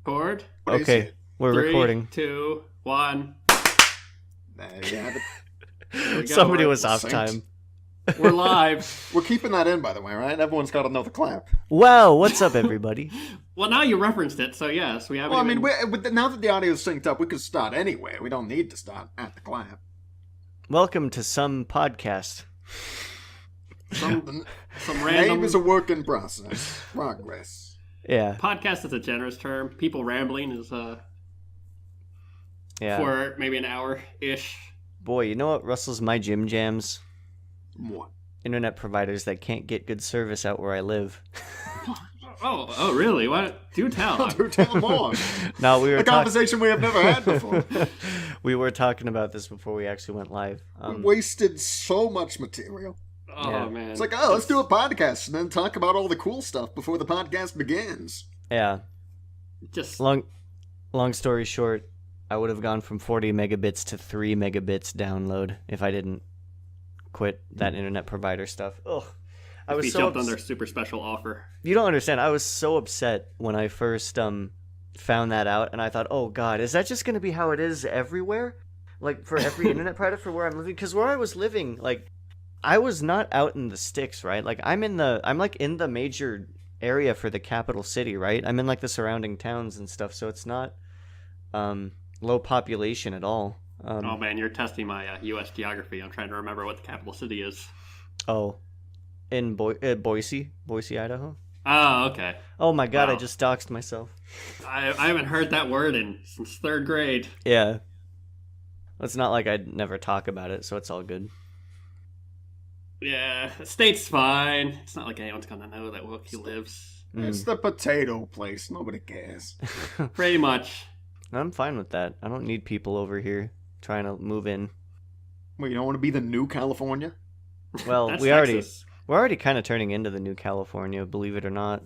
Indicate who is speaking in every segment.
Speaker 1: Record.
Speaker 2: Okay, we're
Speaker 1: 3,
Speaker 2: recording.
Speaker 1: 2, 1.
Speaker 3: There you have it.
Speaker 1: There we go.
Speaker 2: Somebody
Speaker 1: We're-
Speaker 2: was off
Speaker 3: synced.
Speaker 2: time.
Speaker 1: We're live.
Speaker 3: We're keeping that in, by the way, right? Everyone's got another clap.
Speaker 2: Wow, what's up, everybody?
Speaker 1: Well, now you referenced it, so yes, we haven't.
Speaker 3: Well, I mean,
Speaker 1: even...
Speaker 3: now that the audio's synced up, we can start anywhere. We don't need to start at the clap.
Speaker 2: Welcome to some podcast.
Speaker 1: some
Speaker 3: Name
Speaker 1: random
Speaker 3: is a work in process. Progress.
Speaker 2: Yeah,
Speaker 1: podcast is a generous term. People rambling is
Speaker 2: yeah.
Speaker 1: for maybe an hour ish.
Speaker 2: Boy, you know what rustles my gym jams?
Speaker 3: What?
Speaker 2: Internet providers that can't get good service out where I live.
Speaker 1: Oh, really? What? Do tell.
Speaker 3: Do tell more.
Speaker 2: No, we were
Speaker 3: A conversation we have never had before.
Speaker 2: We were talking about this before we actually went live.
Speaker 3: We wasted so much material.
Speaker 1: Oh
Speaker 2: Yeah.
Speaker 1: man,
Speaker 3: It's like, oh, let's do a podcast and then talk about all the cool stuff before the podcast begins.
Speaker 2: Yeah.
Speaker 1: Just
Speaker 2: Long story short, I would have gone from 40 megabits to 3 megabits download if I didn't quit that internet provider stuff. Ugh. I was
Speaker 1: he
Speaker 2: so
Speaker 1: jumped on their super special offer.
Speaker 2: You don't understand. I was so upset when I first found that out, and I thought, oh god, is that just going to be how it is everywhere? Like for every internet provider for where I'm living? Because where I was living, like, I was not out in the sticks, right? Like I'm like in the major area for the capital city, right? I'm in like the surrounding towns and stuff, so it's not low population at all.
Speaker 1: Oh man, you're testing my U.S. geography. I'm trying to remember what the capital city is.
Speaker 2: Oh, in Boise, Idaho.
Speaker 1: Oh, okay.
Speaker 2: Oh my god,
Speaker 1: Wow.
Speaker 2: I just doxed myself.
Speaker 1: I haven't heard that word since 3rd grade.
Speaker 2: Yeah. It's not like I'd never talk about it, so it's all good.
Speaker 1: Yeah, the state's fine. It's not like anyone's gonna know that Wilkie lives.
Speaker 3: It's the potato place. Nobody cares.
Speaker 1: Pretty much.
Speaker 2: I'm fine with that. I don't need people over here trying to move in.
Speaker 3: Well, you don't want to be the new California?
Speaker 2: Well,
Speaker 1: That's
Speaker 2: we're
Speaker 1: Texas.
Speaker 2: already kind of turning into the new California, believe it or not.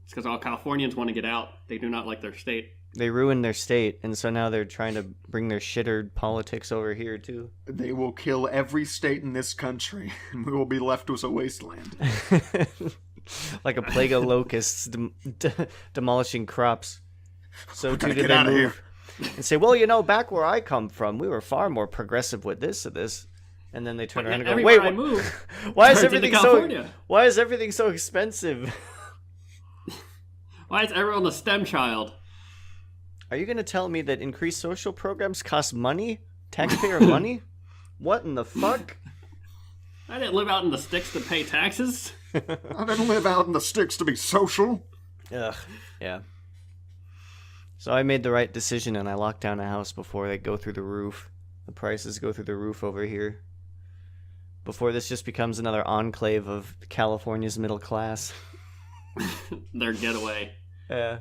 Speaker 1: It's because all Californians want to get out. They do not like their state.
Speaker 2: They ruined their state, and so now they're trying to bring their shitter politics over here too.
Speaker 3: They will kill every state in this country, and we will be left with a wasteland.
Speaker 2: Like a plague of locusts demolishing crops. So too
Speaker 3: Gotta
Speaker 2: did
Speaker 3: get
Speaker 2: they
Speaker 3: out of
Speaker 2: move and say, well, you know, back where I come from, we were far more progressive with this or this. And then they turn
Speaker 1: But
Speaker 2: around and go,
Speaker 1: everywhere
Speaker 2: wait,
Speaker 1: I move,
Speaker 2: why is
Speaker 1: turns into
Speaker 2: everything
Speaker 1: California.
Speaker 2: why is everything so expensive?
Speaker 1: Why is everyone a STEM child?
Speaker 2: Are you going to tell me that increased social programs cost money? Taxpayer money? What in the fuck?
Speaker 1: I didn't live out in the sticks to pay taxes.
Speaker 3: I didn't live out in the sticks to be social.
Speaker 2: Ugh, yeah. So I made the right decision and I locked down a house before they go through the roof. The prices go through the roof over here. Before this just becomes another enclave of California's middle class.
Speaker 1: Their getaway.
Speaker 2: Yeah.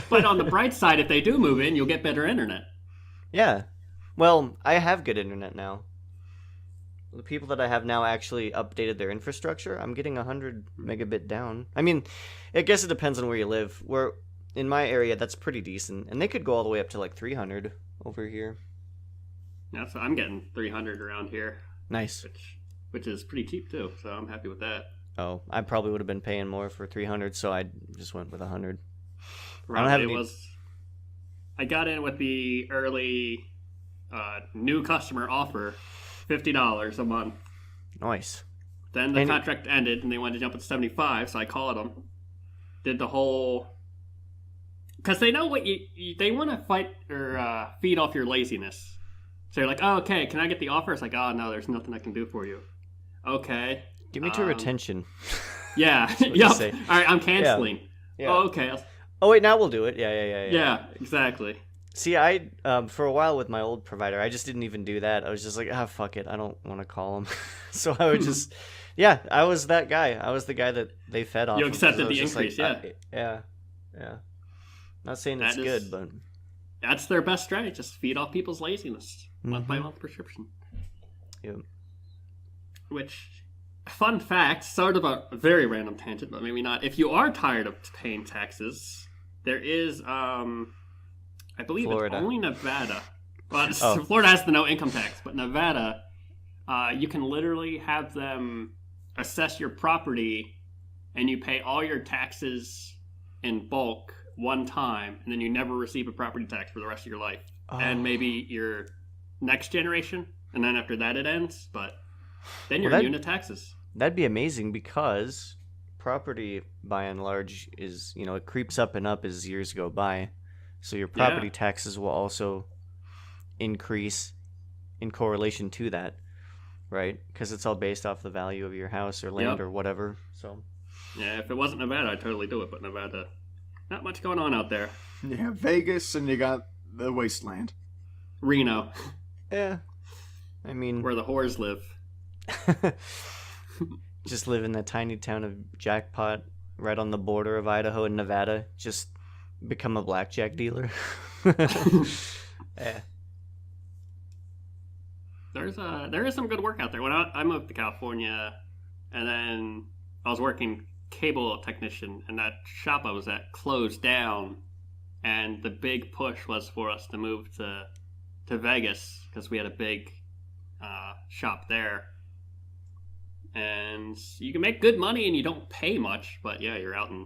Speaker 1: But on the bright side, if they do move in, you'll get better internet.
Speaker 2: Yeah. Well, I have good internet now. The people that I have now actually updated their infrastructure. I'm getting 100 megabit down. I mean, I guess it depends on where you live. Where in my area, that's pretty decent. And they could go all the way up to like 300 over here.
Speaker 1: Yeah, so I'm getting 300 around here,
Speaker 2: Nice.
Speaker 1: which is pretty cheap too. So I'm happy with that.
Speaker 2: Oh, I probably would have been paying more for 300, so I just went with 100.
Speaker 1: Right,
Speaker 2: have
Speaker 1: it
Speaker 2: any-
Speaker 1: was. I got in with the early new customer offer, $50 a month.
Speaker 2: Nice.
Speaker 1: Then the
Speaker 2: And-
Speaker 1: contract ended, and they wanted to jump at 75. So I called them, did the whole, because they know what they want to fight or feed off your laziness. So you're like, oh, okay, can I get the offer? It's like, oh no, there's nothing I can do for you. Okay.
Speaker 2: Give me to retention.
Speaker 1: Yeah.
Speaker 2: what you
Speaker 1: Yep.
Speaker 2: say.
Speaker 1: All right, I'm canceling.
Speaker 2: Yeah.
Speaker 1: Oh, okay.
Speaker 2: Oh, wait, now we'll do it. Yeah.
Speaker 1: Yeah, exactly.
Speaker 2: See, I, for a while with my old provider, I just didn't even do that. I was just like, fuck it. I don't want to call him. So I would just, yeah, I was that guy. I was the guy that they fed off.
Speaker 1: You
Speaker 2: of, 'cause
Speaker 1: accepted
Speaker 2: I was
Speaker 1: the
Speaker 2: just like,
Speaker 1: increase,
Speaker 2: yeah. Not saying
Speaker 1: That
Speaker 2: it's
Speaker 1: is-
Speaker 2: good, but.
Speaker 1: That's their best strategy. Just feed off people's laziness. Month by
Speaker 2: Mhm.
Speaker 1: month prescription.
Speaker 2: Yeah.
Speaker 1: Which, fun fact, sort of a very random tangent, but maybe not. If you are tired of paying taxes, there is, I believe
Speaker 2: Florida.
Speaker 1: it's only Nevada. Well,
Speaker 2: Oh.
Speaker 1: Florida has the no income tax, but Nevada, you can literally have them assess your property and you pay all your taxes in bulk one time, and then you never receive a property tax for the rest of your life,
Speaker 2: Oh.
Speaker 1: and maybe your next generation, and then after that it ends. But then you're
Speaker 2: Well,
Speaker 1: immune to taxes.
Speaker 2: That'd be amazing because property, by and large, is, it creeps up and up as years go by. So your property taxes will also increase in correlation to that, right? Because it's all based off the value of your house or land or whatever. So
Speaker 1: Yeah, if it wasn't Nevada, I'd totally do it. But Nevada, not much going on out there.
Speaker 3: You have Vegas and you got the wasteland.
Speaker 1: Reno,
Speaker 2: yeah, I mean,
Speaker 1: where the whores live.
Speaker 2: just live in the tiny town of Jackpot, right on the border of Idaho and Nevada. Just become a blackjack dealer. Yeah.
Speaker 1: There is some good work out there. When I moved to California, and then I was working cable technician, and that shop I was at closed down, and the big push was for us to move to Vegas because we had a big shop there, and you can make good money and you don't pay much. But yeah, you're out in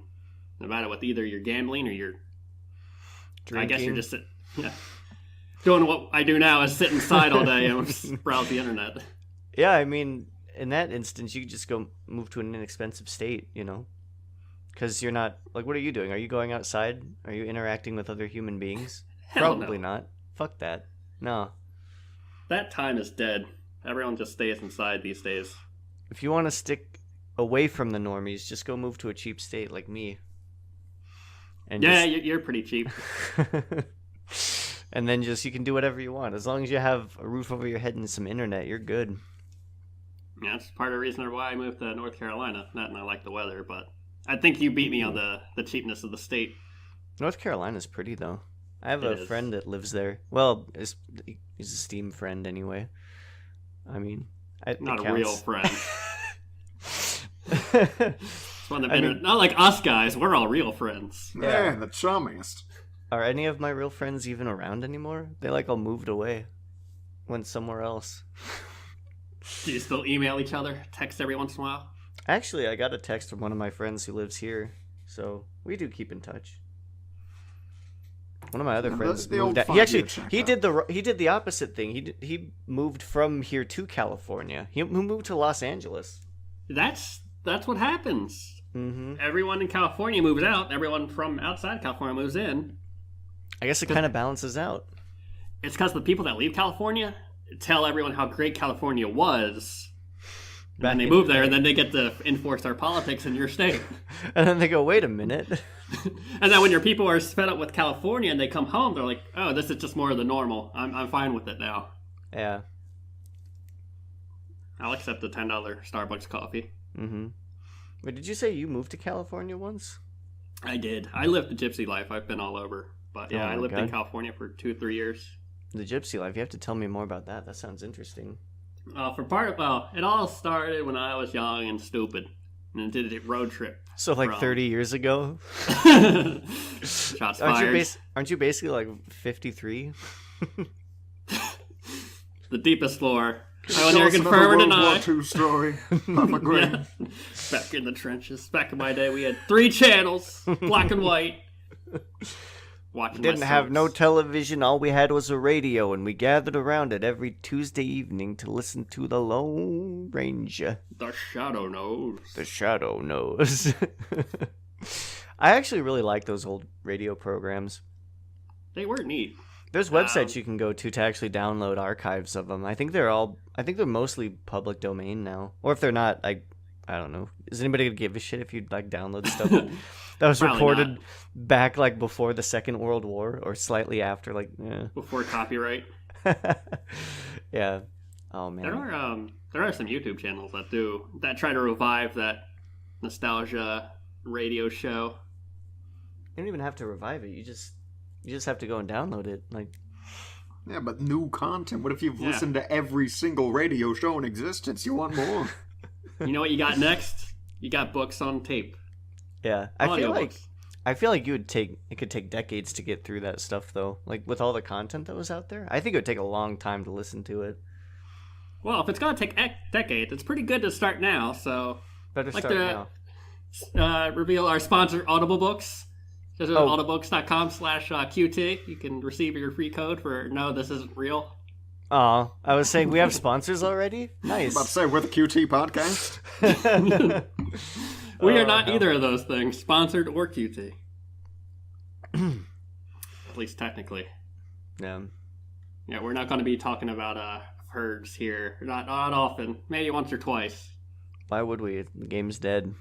Speaker 1: Nevada with either you're gambling or you're
Speaker 2: Drinking.
Speaker 1: I guess you're just doing what I do now is sit inside all day and browse the internet.
Speaker 2: Yeah, I mean, in that instance, you could just go move to an inexpensive state, because you're not, like, what are you doing? Are you going outside? Are you interacting with other human beings?
Speaker 1: Hell
Speaker 2: Probably
Speaker 1: no.
Speaker 2: not. Fuck that. No.
Speaker 1: That time is dead. Everyone just stays inside these days.
Speaker 2: If you want to stick away from the normies, just go move to a cheap state like me. And
Speaker 1: Yeah, you're pretty cheap.
Speaker 2: and then just you can do whatever you want. As long as you have a roof over your head and some internet, you're good.
Speaker 1: Yeah, that's part of the reason why I moved to North Carolina. Not and I like the weather, but I think you beat me on the cheapness of the state.
Speaker 2: North Carolina's pretty, though. I have
Speaker 1: It
Speaker 2: a
Speaker 1: is.
Speaker 2: friend that lives there. Well, he's a Steam friend anyway. I mean, it
Speaker 1: Not a
Speaker 2: counts.
Speaker 1: real friend. It's one of the not like us guys. We're all real friends.
Speaker 3: Yeah, the chummiest.
Speaker 2: Are any of my real friends even around anymore? They all moved away. Went somewhere else.
Speaker 1: Do you still email each other? Text every once in a while?
Speaker 2: Actually, I got a text from one of my friends who lives here, so we do keep in touch. One of my other
Speaker 3: Yeah,
Speaker 2: friends
Speaker 3: that's the
Speaker 2: moved
Speaker 3: old
Speaker 2: out. He actually
Speaker 3: five-year
Speaker 2: he did the opposite thing. He moved from here to California. He moved to Los Angeles.
Speaker 1: That's what happens.
Speaker 2: Mm-hmm.
Speaker 1: Everyone in California moves out. Everyone from outside California moves in.
Speaker 2: I guess it kind of balances out.
Speaker 1: It's because the people that leave California tell everyone how great California was. And they move there, and then they get to enforce their politics in your state.
Speaker 2: And then they go, wait a minute.
Speaker 1: And then when your people are fed up with California and they come home, they're like, oh, this is just more of the normal. I'm fine with it now.
Speaker 2: Yeah.
Speaker 1: I'll accept the $10 Starbucks coffee.
Speaker 2: Mm-hmm. Wait, did you say you moved to California once?
Speaker 1: I did. I lived the gypsy life. I've been all over. But yeah,
Speaker 2: Oh my
Speaker 1: I lived in
Speaker 2: God.
Speaker 1: California for 2-3 years.
Speaker 2: The gypsy life. You have to tell me more about that. That sounds interesting.
Speaker 1: It all started when I was young and stupid. And did a road trip.
Speaker 2: So like
Speaker 1: From-
Speaker 2: 30 years ago?
Speaker 1: Shots
Speaker 2: Aren't
Speaker 1: fired.
Speaker 2: aren't you basically like 53?
Speaker 1: The deepest lore. I
Speaker 3: Tell
Speaker 1: will never
Speaker 3: us another
Speaker 1: confirm or
Speaker 3: World
Speaker 1: deny.
Speaker 3: War II story. Papa Green.
Speaker 1: Yeah. Back in the trenches. Back in my day, we had 3 channels, black and white. Watching
Speaker 2: Didn't
Speaker 1: my
Speaker 2: have no
Speaker 1: soaps.
Speaker 2: television. All we had was a radio, and we gathered around it every Tuesday evening to listen to the Lone Ranger.
Speaker 1: The shadow knows.
Speaker 2: The Shadow Knows. I actually really like those old radio programs.
Speaker 1: They were neat.
Speaker 2: There's websites you can go to actually download archives of them. I think they're mostly public domain now. Or if they're not, I don't know. Is anybody gonna give a shit if you download stuff that was
Speaker 1: Probably
Speaker 2: recorded
Speaker 1: not.
Speaker 2: back before the Second World War or slightly after?
Speaker 1: Before copyright.
Speaker 2: Yeah. Oh man.
Speaker 1: There are some YouTube channels that try to revive that nostalgia radio show.
Speaker 2: You don't even have to revive it. You just have to go and download it.
Speaker 3: Yeah, but new content. What if you've
Speaker 1: Yeah.
Speaker 3: listened to every single radio show in existence? You want more?
Speaker 1: You know what you got next? You got books on tape.
Speaker 2: Yeah. I feel like
Speaker 1: Audiobooks.
Speaker 2: it could take decades to get through that stuff though. Like with all the content that was out there. I think it would take a long time to listen to it.
Speaker 1: Well, if it's gonna take decades, it's pretty good to start now. So,
Speaker 2: Better
Speaker 1: Like
Speaker 2: start
Speaker 1: the-
Speaker 2: now.
Speaker 1: reveal our sponsor, Audible Books. Just go to autobooks.com/QT. You can receive your free code for no, this isn't real.
Speaker 2: Oh, I was saying we have sponsors already?
Speaker 3: I
Speaker 2: Nice.
Speaker 3: was about to say, we're the QT podcast.
Speaker 1: We are not either of those things, sponsored or QT. At least technically.
Speaker 2: Yeah.
Speaker 1: Yeah, we're not going to be talking about herds here. Not often. Maybe once or twice.
Speaker 2: Why would we? The game's dead.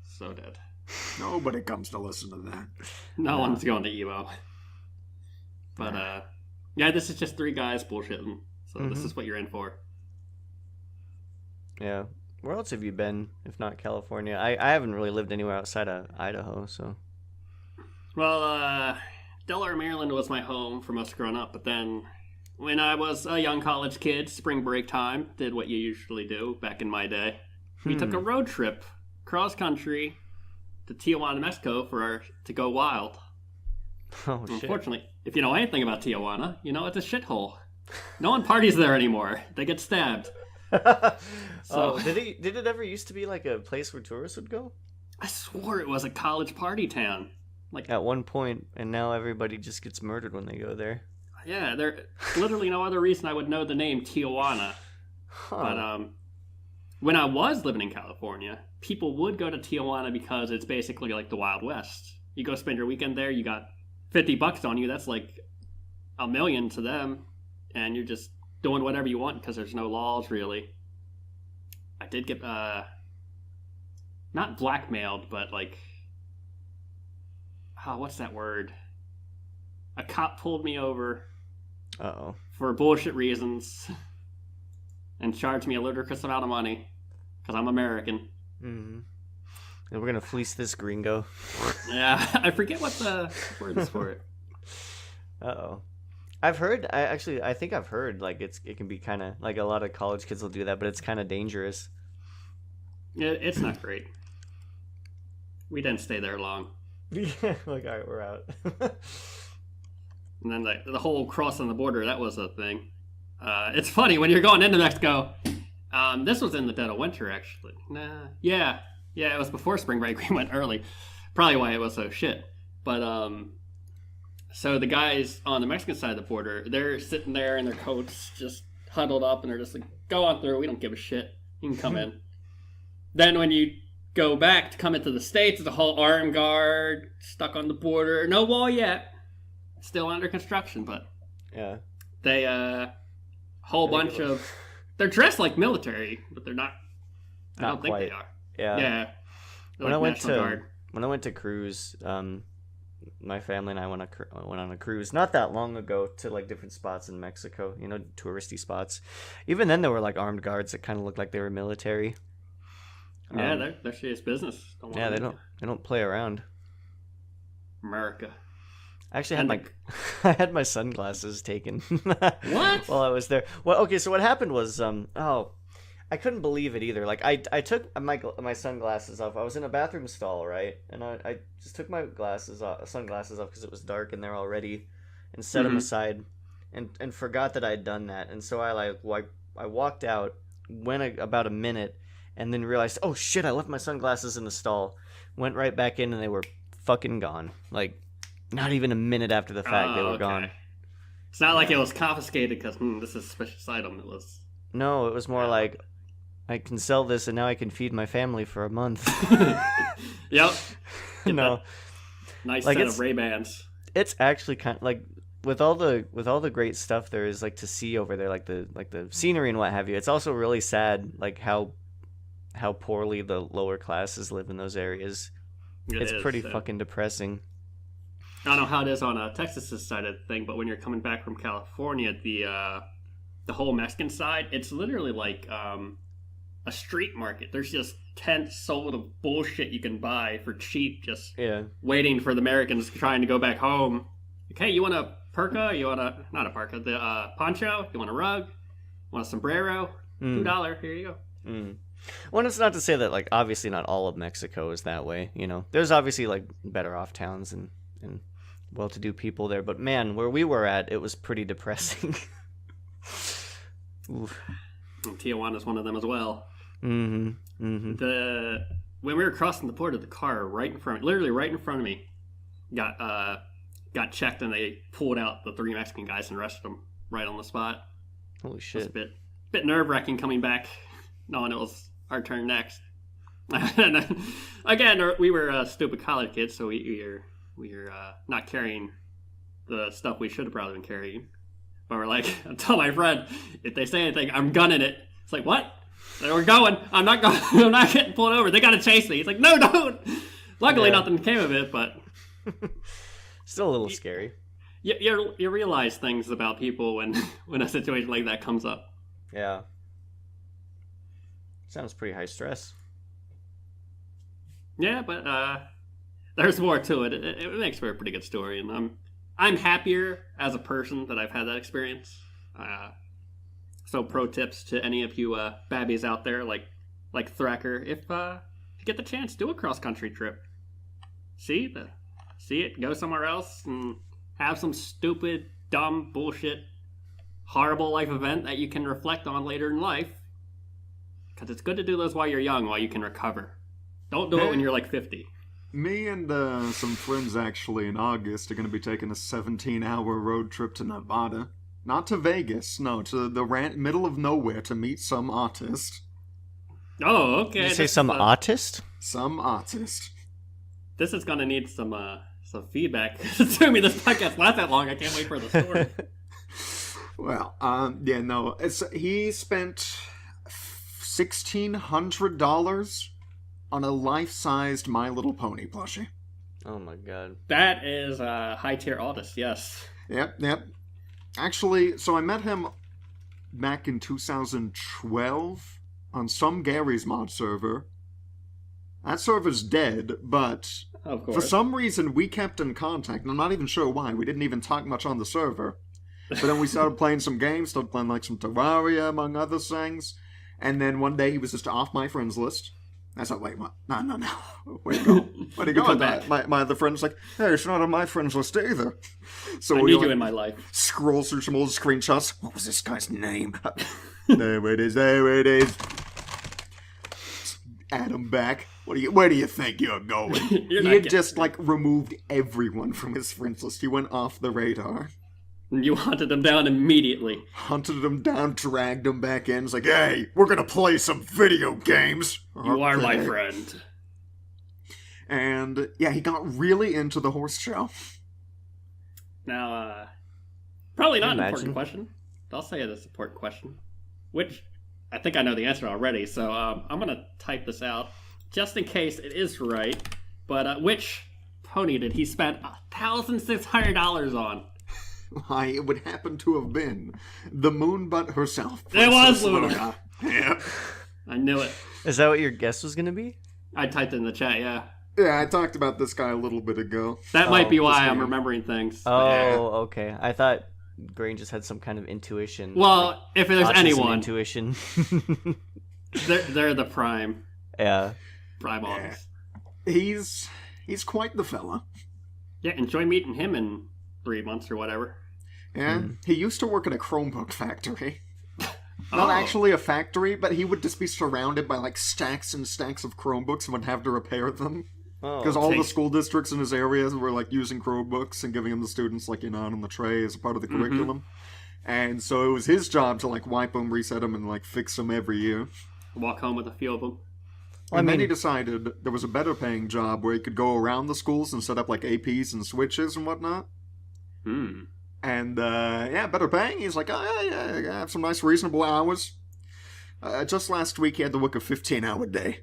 Speaker 1: So dead.
Speaker 3: Nobody comes to listen to that.
Speaker 1: No one's going to Evo. But, yeah, this is just three guys bullshitting. So this is what you're in for.
Speaker 2: Yeah. Where else have you been, if not California? I haven't really lived anywhere outside of Idaho, so.
Speaker 1: Well, Delaware, Maryland was my home for most growing up. But then when I was a young college kid, spring break time, did what you usually do back in my day. We took a road trip cross country to Tijuana, Mexico to go wild.
Speaker 2: Oh, shit.
Speaker 1: Unfortunately, if you know anything about Tijuana, you know it's a shithole. No one parties there anymore. They get stabbed.
Speaker 2: Oh, did it ever used to be like a place where tourists would go?
Speaker 1: I swore it was a college party town. Like
Speaker 2: At one point, and now everybody just gets murdered when they go there.
Speaker 1: yeah, there's literally no other reason I would know the name Tijuana.
Speaker 2: Huh.
Speaker 1: But when I was living in California, people would go to Tijuana because it's basically like the Wild West. You go spend your weekend there, you got $50 on you. That's like $1 million to them, and you're just doing whatever you want because there's no laws really. I did get not blackmailed, but like, what's that word? A cop pulled me over
Speaker 2: Uh-oh.
Speaker 1: for bullshit reasons and charged me a ludicrous amount of money because I'm American.
Speaker 2: Mm-hmm. And we're gonna fleece this gringo.
Speaker 1: Yeah, I forget what the word is for it.
Speaker 2: Uh-oh. I think I've heard like it can be kind of like a lot of college kids will do that, but it's kind of dangerous.
Speaker 1: It's not great. We didn't stay there long.
Speaker 2: Yeah, like all right, we're out.
Speaker 1: And then the whole crossing the border, that was a thing. It's funny when you're going into Mexico. This was in the dead of winter, actually. Yeah, it was before spring break. We went early. Probably why it was so shit. But so the guys on the Mexican side of the border, they're sitting there in their coats, just huddled up, and they're just like, "Go on through. We don't give a shit. You can come in." Then when you go back to come into the States, there's a whole armed guard stuck on the border. No wall yet. Still under construction, but
Speaker 2: Yeah.
Speaker 1: they whole bunch of they're dressed like military, but they're not. I
Speaker 2: Not
Speaker 1: don't think
Speaker 2: quite.
Speaker 1: they are.
Speaker 2: Yeah.
Speaker 1: Yeah.
Speaker 2: When
Speaker 1: They're
Speaker 2: I
Speaker 1: like National Guard.
Speaker 2: went to cruise, my family and I went on a cruise not that long ago to like different spots in Mexico, touristy spots. Even then, there were like armed guards that kind of looked like they were military.
Speaker 1: Yeah, they're serious business.
Speaker 2: Yeah, they don't play around.
Speaker 1: America.
Speaker 2: I actually
Speaker 1: And
Speaker 2: had I had my sunglasses taken.
Speaker 1: What?
Speaker 2: While I was there. Well, okay, so what happened was I couldn't believe it either. Like I took my sunglasses off. I was in a bathroom stall, right? And I just took my sunglasses off because it was dark in there already, and set them aside, and forgot that I had done that. And so I walked out, went about a minute, and then realized, oh shit, I left my sunglasses in the stall. Went right back in, and they were fucking gone. Like not even a minute after the fact, they were gone.
Speaker 1: It's not like it was confiscated because this is a suspicious item. It was.
Speaker 2: No, it was more like, I can sell this and now I can feed my family for a month.
Speaker 1: Yep. Nice
Speaker 2: like
Speaker 1: set of Ray-Bans.
Speaker 2: It's actually kind of like with all the great stuff there is like to see over there, like the scenery and what have you. It's also really sad, like how poorly the lower classes live in those areas. It's pretty fucking depressing.
Speaker 1: I don't know how it is on Texas's side of the thing, but when you're coming back from California, the whole Mexican side, it's literally like a street market. There's just tents sold of bullshit you can buy for cheap, just waiting for the Americans trying to go back home. Okay, you want a parka? You want not a parka, the poncho? You want a rug? Want a sombrero? $2. Here you go.
Speaker 2: Well, it's not to say that like obviously not all of Mexico is that way. There's obviously like better off towns and well-to-do people there, but man, where we were at, it was pretty depressing. Oof.
Speaker 1: And Tijuana's one of them as well.
Speaker 2: When
Speaker 1: When we were crossing the border, the car literally right in front of me, got checked, and they pulled out the 3 Mexican guys and arrested them right on the spot.
Speaker 2: Holy
Speaker 1: It was
Speaker 2: shit.
Speaker 1: a bit nerve-wracking coming back, knowing it was our turn next. And again, we were stupid college kids, so we were not carrying the stuff we should have probably been carrying. But we're like, I tell my friend, if they say anything, I'm gunning it. It's like, what? We're going. I'm not going. I'm not getting pulled over. They got to chase me. He's like, no, don't. Luckily, nothing came of it, but
Speaker 2: Still a little scary.
Speaker 1: You realize things about people when a situation like that comes up.
Speaker 2: Yeah. Sounds pretty high stress.
Speaker 1: Yeah, but there's more to it. It makes for a pretty good story, and I'm happier as a person that I've had that experience. So pro tips to any of you babbies out there, like Thracker, if you get the chance, do a cross country trip. See it, go somewhere else, and have some stupid, dumb, bullshit, horrible life event that you can reflect on later in life. Because it's good to do those while you're young, while you can recover. Don't do it when you're like 50.
Speaker 3: Me and some friends actually in August are going to be taking a 17-hour road trip to Nevada. Not to Vegas, no, to the middle of nowhere to meet some artist.
Speaker 1: Oh, okay.
Speaker 2: Did you say some artist?
Speaker 3: Some artist.
Speaker 1: This is going to need some feedback. Assuming this podcast lasts that long, I can't wait for the story.
Speaker 3: Well, yeah, no. He spent $1,600 on a life-sized My Little Pony plushie.
Speaker 2: Oh my god.
Speaker 1: That is a high-tier artist, yes.
Speaker 3: Yep. Actually, so I met him back in 2012 on some Gary's Mod server. That server's dead, but
Speaker 1: Of course.
Speaker 3: for some reason we kept in contact, and I'm not even sure why. We didn't even talk much on the server. But then we started playing some games, started playing like some Terraria, among other things. And then one day he was just off my friends list. I said, wait, what? No. Where'd he go? Where'd he go?
Speaker 1: Come back.
Speaker 3: My other friend's like, hey, it's not on my friends list either. So
Speaker 1: I
Speaker 3: we
Speaker 1: need
Speaker 3: like,
Speaker 1: you in my life.
Speaker 3: scroll through some old screenshots. What was this guy's name? There it is. Add him back. Where do you think you're going?
Speaker 1: You're
Speaker 3: he
Speaker 1: not
Speaker 3: had just removed everyone from his friends list. He went off the radar.
Speaker 1: You hunted him down immediately.
Speaker 3: Hunted him down, dragged him back in. It's like, hey, we're gonna play some video games.
Speaker 1: You are my
Speaker 3: Okay.
Speaker 1: friend.
Speaker 3: And yeah, he got really into the horse show.
Speaker 1: Now, probably not an
Speaker 2: Imagine.
Speaker 1: important question. I'll say it as an important question. Which, I think I know the answer already, so I'm going to type this out just in case it is right. But which pony did he spend $1,600 on?
Speaker 3: Why, it would happen to have been the Moonbutt herself.
Speaker 1: It was
Speaker 3: Princess
Speaker 1: Luna.
Speaker 3: Yeah.
Speaker 1: I knew it.
Speaker 2: Is that what your guess was gonna be?
Speaker 1: I typed it in the chat, yeah.
Speaker 3: Yeah, I talked about this guy a little bit ago.
Speaker 1: That might be
Speaker 2: Oh,
Speaker 1: why
Speaker 3: this
Speaker 1: I'm
Speaker 3: game.
Speaker 1: remembering things.
Speaker 2: Oh,
Speaker 3: Yeah.
Speaker 2: okay. I thought Grain just had some kind of intuition.
Speaker 1: Well, if there's
Speaker 2: autism
Speaker 1: anyone,
Speaker 2: intuition.
Speaker 1: they're the prime
Speaker 2: Yeah.
Speaker 1: eyeballs.
Speaker 3: He's quite the fella.
Speaker 1: Yeah, enjoy meeting him in 3 months or whatever.
Speaker 3: Yeah, he used to work at a Chromebook factory. Not
Speaker 1: Oh.
Speaker 3: actually a factory, but he would just be surrounded by stacks and stacks of Chromebooks and would have to repair them.
Speaker 2: Oh,
Speaker 3: Because all the
Speaker 1: take-
Speaker 3: school districts in his area were using Chromebooks and giving them the students on the tray as a part of the curriculum. And so it was his job to wipe them, reset them, and fix them every year.
Speaker 1: Walk home with a few of them.
Speaker 2: Well,
Speaker 3: And
Speaker 2: I
Speaker 3: then he
Speaker 2: mean-
Speaker 3: decided there was a better paying job where he could go around the schools and set up APs and switches and whatnot.
Speaker 1: Hmm.
Speaker 3: And better paying. He's like, oh yeah, I have some nice reasonable hours. Just last week he had to work a 15-hour day.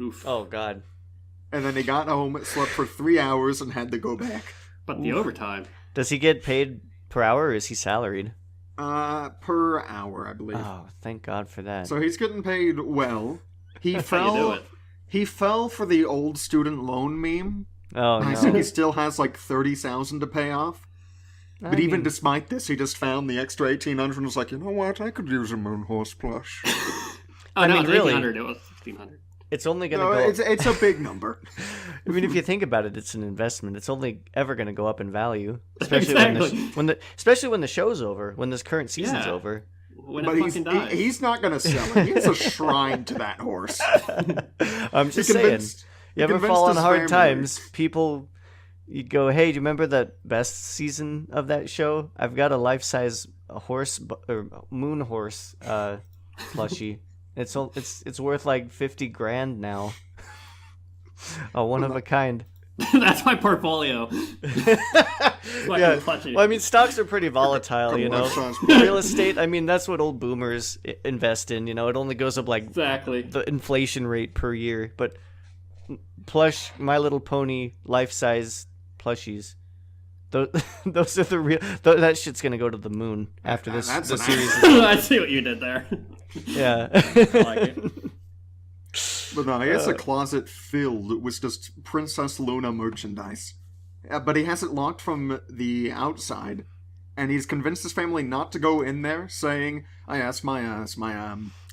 Speaker 1: Oof.
Speaker 2: Oh god.
Speaker 3: And then he got home, slept for 3 hours, and had to go back.
Speaker 1: But the overtime.
Speaker 2: Does he get paid per hour or is he salaried?
Speaker 3: Per hour, I believe.
Speaker 2: Oh, thank God for that.
Speaker 3: So he's getting paid well. He
Speaker 1: That's how you do
Speaker 3: fell.
Speaker 1: it.
Speaker 3: He fell for the old student loan meme.
Speaker 2: Oh
Speaker 3: I think
Speaker 2: no.
Speaker 3: he still has $30,000 to pay off. But
Speaker 2: I
Speaker 3: even
Speaker 2: mean,
Speaker 3: despite this, he just found the extra 1,800 and was like, you know what? I could use a moon horse plush.
Speaker 1: Oh,
Speaker 2: I
Speaker 1: no,
Speaker 2: mean,
Speaker 1: it's
Speaker 2: really.
Speaker 1: 1,800. It was 1,600.
Speaker 2: it's only gonna
Speaker 3: No,
Speaker 2: go.
Speaker 3: it's a big number.
Speaker 2: I mean, if you think about it, it's an investment. It's only ever gonna go up in value, especially when
Speaker 1: Exactly.
Speaker 2: especially when the show's over, when this current season's
Speaker 1: Yeah.
Speaker 2: over.
Speaker 1: When
Speaker 3: But
Speaker 1: it fucking dies.
Speaker 3: he's not going to sell it. He has a shrine to that horse.
Speaker 2: I'm just
Speaker 3: He
Speaker 2: saying.
Speaker 3: convinced-
Speaker 2: You ever
Speaker 3: convinced
Speaker 2: fall on
Speaker 3: his
Speaker 2: hard
Speaker 3: family.
Speaker 2: times, people, you'd go, hey, do you remember that best season of that show? I've got a life-size horse or moon horse plushie. It's worth like 50 grand now. A one of a kind.
Speaker 1: That's my portfolio.
Speaker 2: Yeah. Well, I mean, stocks are pretty volatile, you know. Real estate, I mean, that's what old boomers invest in. You know, it only goes up like
Speaker 1: exactly
Speaker 2: the inflation rate per year. But plush, My Little Pony, life-size plushies. Those are the real. That shit's gonna go to the moon after this. The series.
Speaker 1: I see what you did there.
Speaker 2: Yeah.
Speaker 1: I like it.
Speaker 3: But no, he has a closet filled with just Princess Luna merchandise. But he has it locked from the outside, and he's convinced his family not to go in there, saying, it's my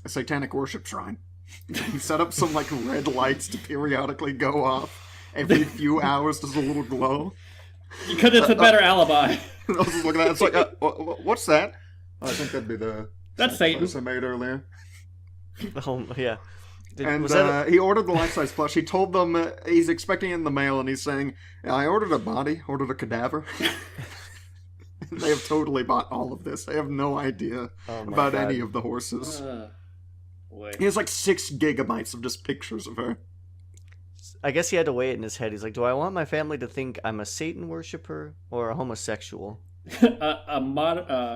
Speaker 3: satanic worship shrine. He set up some, like, red lights to periodically go off. Every few hours there's a little glow.
Speaker 1: Because it's a better alibi.
Speaker 3: I was just looking at it, it's like, what's that? I think that'd be the...
Speaker 1: That's Satan.
Speaker 3: I made earlier.
Speaker 2: Oh, yeah.
Speaker 3: He ordered the life-size plush. He told them he's expecting it in the mail, and he's saying, I ordered a body, ordered a cadaver. They have totally bought all of this. They have no idea about any of the horses. He has like 6 gigabytes of just pictures of her.
Speaker 2: I guess he had to weigh it in his head. He's like, do I want my family to think I'm a Satan worshiper or a homosexual?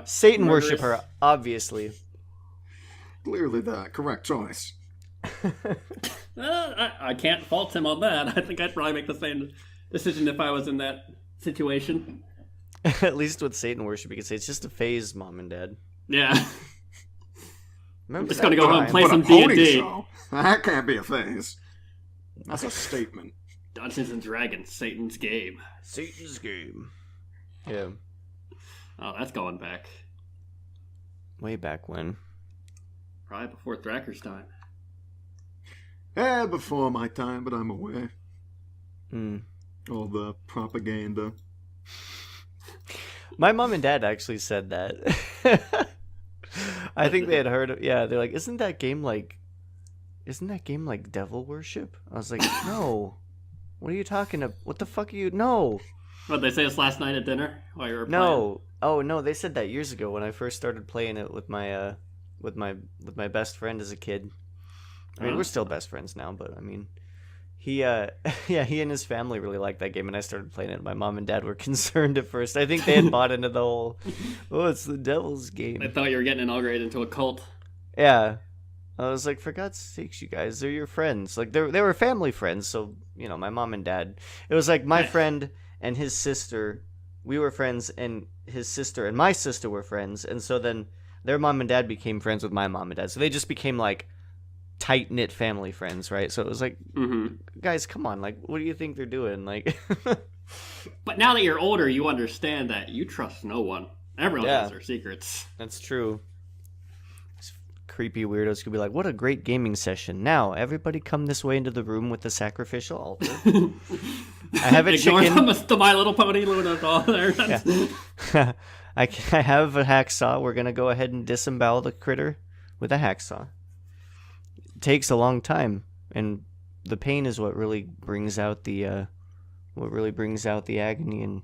Speaker 2: Satan worshiper, obviously.
Speaker 3: Clearly the correct choice.
Speaker 1: I can't fault him on that. I think I'd probably make the same decision if I was in that situation.
Speaker 2: At least with Satan worship, you could say it's just a phase, Mom and Dad.
Speaker 1: Yeah.
Speaker 2: I'm
Speaker 1: just gonna go home and play some D&D.
Speaker 3: That can't be a phase. That's a statement.
Speaker 1: Dungeons and Dragons, Satan's game.
Speaker 2: Satan's game. Yeah.
Speaker 1: Oh, that's going back.
Speaker 2: Way back when.
Speaker 1: Probably before Thracker's time.
Speaker 3: Before my time, but I'm aware. All the propaganda.
Speaker 2: My mom and dad actually said that. I think they had heard. Yeah, they're like, "Isn't that game like devil worship?" I was like, "No. What are you talking about? What the fuck are you? No."
Speaker 1: What they say this last night at dinner while you were playing?
Speaker 2: No. Oh no, they said that years ago when I first started playing it with my best friend as a kid. I mean, we're still best friends now, but I mean, he and his family really liked that game, and I started playing it. My mom and dad were concerned at first. I think they had bought into the whole, it's the devil's game.
Speaker 1: I thought you were getting inaugurated into a cult.
Speaker 2: Yeah. I was like, for God's sakes, you guys, they're your friends. Like, they were family friends, so, you know, my mom and dad. It was like my friend and his sister, we were friends, and his sister and my sister were friends, and so then their mom and dad became friends with my mom and dad. So they just became, like, tight-knit family friends, right? So it was like, guys, come on, like, what do you think they're doing? Like,
Speaker 1: but now that you're older, you understand that you trust no one. Everyone has their secrets.
Speaker 2: That's true. These creepy weirdos could be like, what a great gaming session. Now, everybody come this way into the room with the sacrificial altar. I have a chicken.
Speaker 1: Ignore the My Little Pony Luna's all there.
Speaker 2: Yeah. I have a hacksaw. We're going to go ahead and disembowel the critter with a hacksaw. Takes a long time, and the pain is what really brings out the agony, and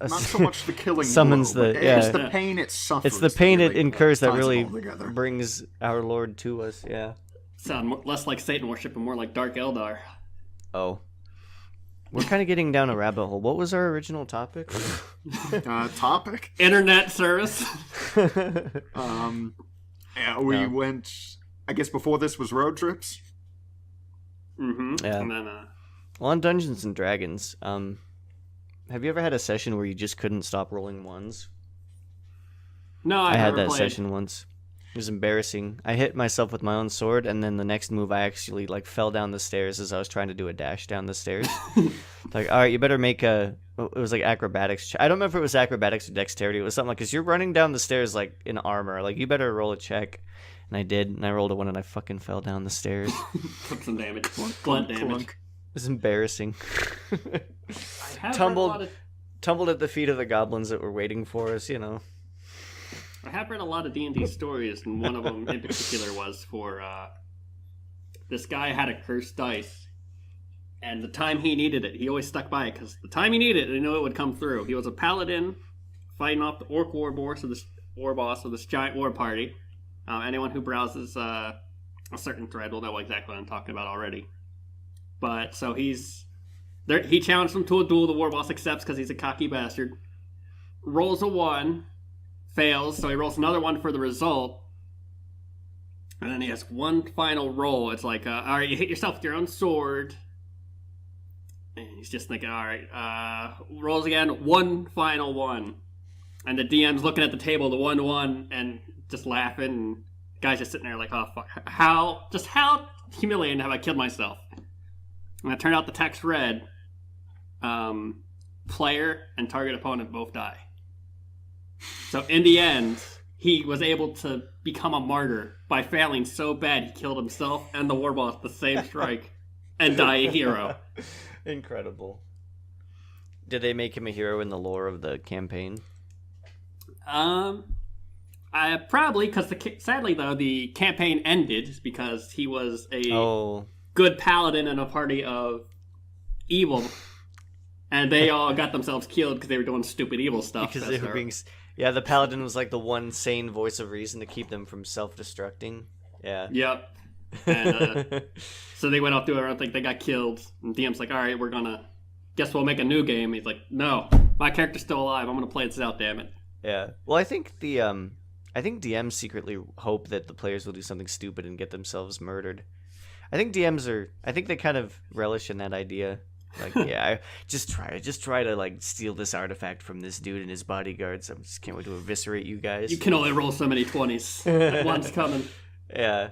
Speaker 3: not so much the killing
Speaker 2: summons
Speaker 3: blow,
Speaker 2: it's
Speaker 3: the pain it suffers.
Speaker 2: It's the pain it incurs that really brings our Lord to us. Yeah.
Speaker 1: Sound less like Satan worship and more like Dark Eldar.
Speaker 2: Oh, we're kind of getting down a rabbit hole. What was our original topic?
Speaker 3: Topic?
Speaker 1: Internet service.
Speaker 3: Yeah, we went. I guess before this was road trips.
Speaker 1: Mm-hmm.
Speaker 2: Yeah.
Speaker 1: And then,
Speaker 2: well, on Dungeons and Dragons, have you ever had a session where you just couldn't stop rolling ones?
Speaker 1: No,
Speaker 2: I had that session once. It was embarrassing. I hit myself with my own sword, and then the next move, I actually fell down the stairs as I was trying to do a dash down the stairs. Like, all right, you better make a. It was like acrobatics. I don't remember if it was acrobatics or dexterity. It was something like, because you're running down the stairs like in armor. Like, you better roll a check. And I did, and I rolled a 1, and I fucking fell down the stairs.
Speaker 1: Took some damage. Blunt damage.
Speaker 2: It was embarrassing.
Speaker 1: I
Speaker 2: Tumbled at the feet of the goblins that were waiting for us, you know.
Speaker 1: I have read a lot of D&D stories, and one of them in particular was for this guy had a cursed dice, And the time he needed it, he always stuck by it, because the time he needed it, he knew it would come through. He was a paladin fighting off the orc war boss of this giant war party. Anyone who browses a certain thread will know exactly what I'm talking about already. But, so he challenged him to a duel. The war boss accepts because he's a cocky bastard. Rolls a 1, fails, so he rolls another 1 for the result. And then he has one final roll. It's like, alright, you hit yourself with your own sword. And he's just thinking, alright, rolls again, one final 1. And the DM's looking at the table, the 1-1, and just laughing. And the guy's just sitting there like, oh, fuck. How humiliating have I killed myself? And it turned out the text read, player and target opponent both die. So in the end, he was able to become a martyr by failing so bad he killed himself and the war boss the same strike and die a hero.
Speaker 2: Incredible. Did they make him a hero in the lore of the campaign?
Speaker 1: Probably, because sadly though, the campaign ended because he was a good paladin in a party of evil, and they all got themselves killed because they were doing stupid evil stuff.
Speaker 2: Because they were being... Yeah, the paladin was like the one sane voice of reason to keep them from self-destructing. Yeah.
Speaker 1: Yep. And so they went off doing their own thing. They got killed. And DM's like, alright, guess we'll make a new game. He's like, no, my character's still alive. I'm gonna play this out, damn it.
Speaker 2: Yeah. Well, I think DMs secretly hope that the players will do something stupid and get themselves murdered. I think they kind of relish in that idea. Like, yeah, just try to like steal this artifact from this dude and his bodyguards. I just can't wait to eviscerate you guys.
Speaker 1: You can only roll so many 20s. One's coming.
Speaker 2: Yeah.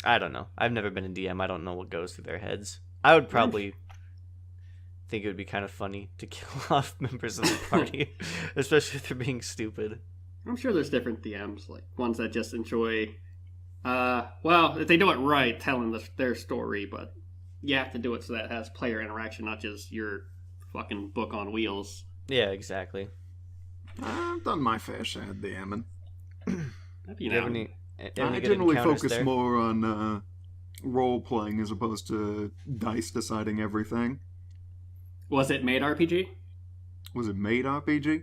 Speaker 2: I don't know. I've never been a DM. I don't know what goes through their heads. I would probably think it would be kind of funny to kill off members of the party, especially if they're being stupid.
Speaker 1: I'm sure there's different DMs, like ones that just enjoy, well, if they do it right, telling their story, but you have to do it so that it has player interaction, not just your fucking book on wheels.
Speaker 2: Yeah, exactly.
Speaker 3: I've done my fair share of DMing.
Speaker 2: I
Speaker 3: generally focus more on role-playing as opposed to dice deciding everything.
Speaker 1: Was it Made RPG?
Speaker 3: Was it Made RPG?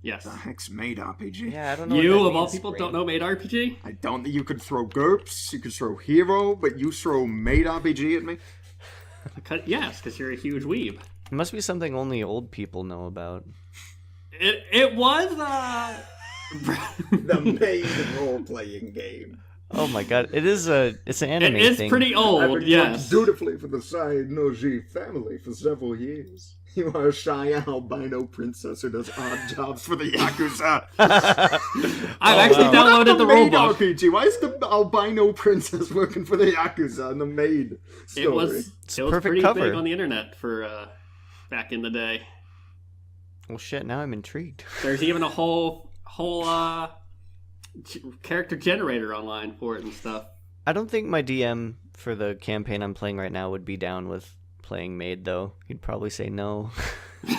Speaker 1: Yes.
Speaker 3: The heck's Made RPG?
Speaker 2: Yeah, I don't know.
Speaker 1: You, of all people, don't know Made RPG?
Speaker 3: I don't. You could throw GURPS, you could throw Hero, but you throw Made RPG at me?
Speaker 1: Yes, because you're a huge weeb.
Speaker 2: It must be something only old people know about.
Speaker 1: It was,
Speaker 3: the Made role-playing game.
Speaker 2: Oh my god, it's an anime
Speaker 1: It is
Speaker 2: thing.
Speaker 1: pretty old,
Speaker 3: I've been
Speaker 1: yes.
Speaker 3: working dutifully for the Sai Noji family for several years. You are a shy albino princess who does odd jobs for the Yakuza.
Speaker 1: I've actually downloaded the
Speaker 3: Maid
Speaker 1: rulebook.
Speaker 3: RPG. Why is the albino princess working for the Yakuza in the Maid story?
Speaker 1: It was
Speaker 2: perfect
Speaker 1: pretty
Speaker 2: cover.
Speaker 1: big on the internet for back in the day.
Speaker 2: Well, shit, now I'm intrigued.
Speaker 1: There's even a whole character generator online for it and stuff.
Speaker 2: I don't think my DM for the campaign I'm playing right now would be down with playing Maid, though. He'd probably say no.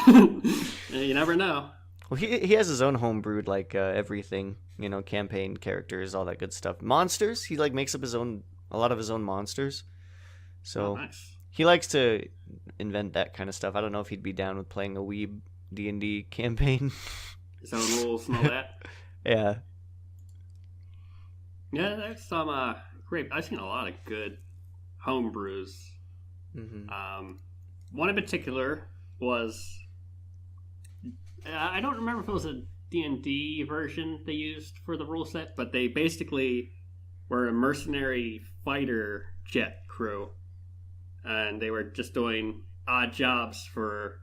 Speaker 1: You never know.
Speaker 2: Well, he has his own homebrewed, like, everything, campaign characters, all that good stuff. Monsters, he, like, makes up a lot of his own monsters. So,
Speaker 1: nice.
Speaker 2: He likes to invent that kind of stuff. I don't know if he'd be down with playing a weeb D&D campaign.
Speaker 1: His own rules and all that.
Speaker 2: Yeah.
Speaker 1: Yeah, there's some great. I've seen a lot of good homebrews.
Speaker 2: Mm-hmm.
Speaker 1: One in particular was I don't remember if it was a D&D version they used for the rule set, but they basically were a mercenary fighter jet crew, and they were just doing odd jobs for